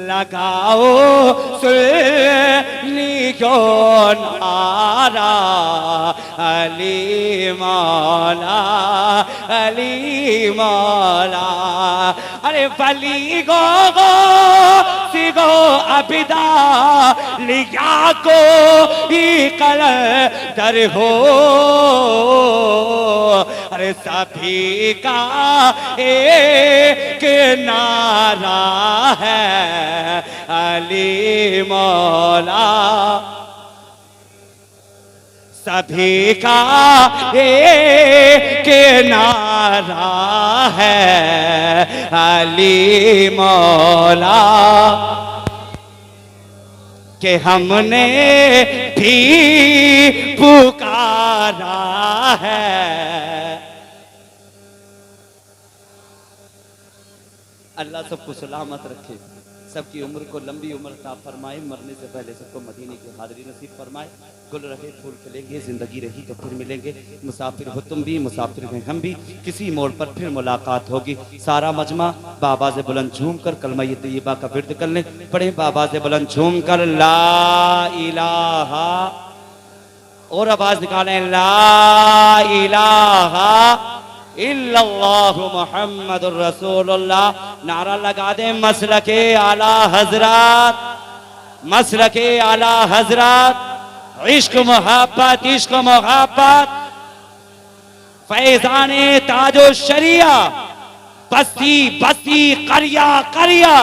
लगाओ सुन्नी को नारा अली मौला, अली मौला। अरे वली गो सिगो अबिदा लिया को ही कलर हो, अरे सभी का एक नारा है अली मौला, सभी का एक नारा है अली मौला, कि हमने भी पुकारा है। अल्लाह सबको सलामत रखे, सबकी उम्र को लंबी उम्र अता फरमाए, मरने से पहले सबको मदीने की हाज़िरी नसीब फरमाए। गुल रहे फूल खिलेंगे, जिंदगी रही तो फिर मिलेंगे, मुसाफिर हो तुम भी मुसाफिर हैं हम भी, किसी मोड़ पर फिर मुलाकात होगी। सारा मजमा बाबा से बुलंद झूम कर कलमा ये तैयबा का विर्द कर लें। पढ़े बाबा से बुलंद झूम कर ला इलाहा, और आवाज निकालें ला इलाहा इल्लल्लाहु मुहम्मदुर रसूलुल्लाह। नारा लगा दे मसलके आला हजरत, मसलके आला हजरत, इश्क मोहब्बत, इश्क मोहब्बत, फैजाने ताजो शरिया, बस्ती बस्ती करिया करिया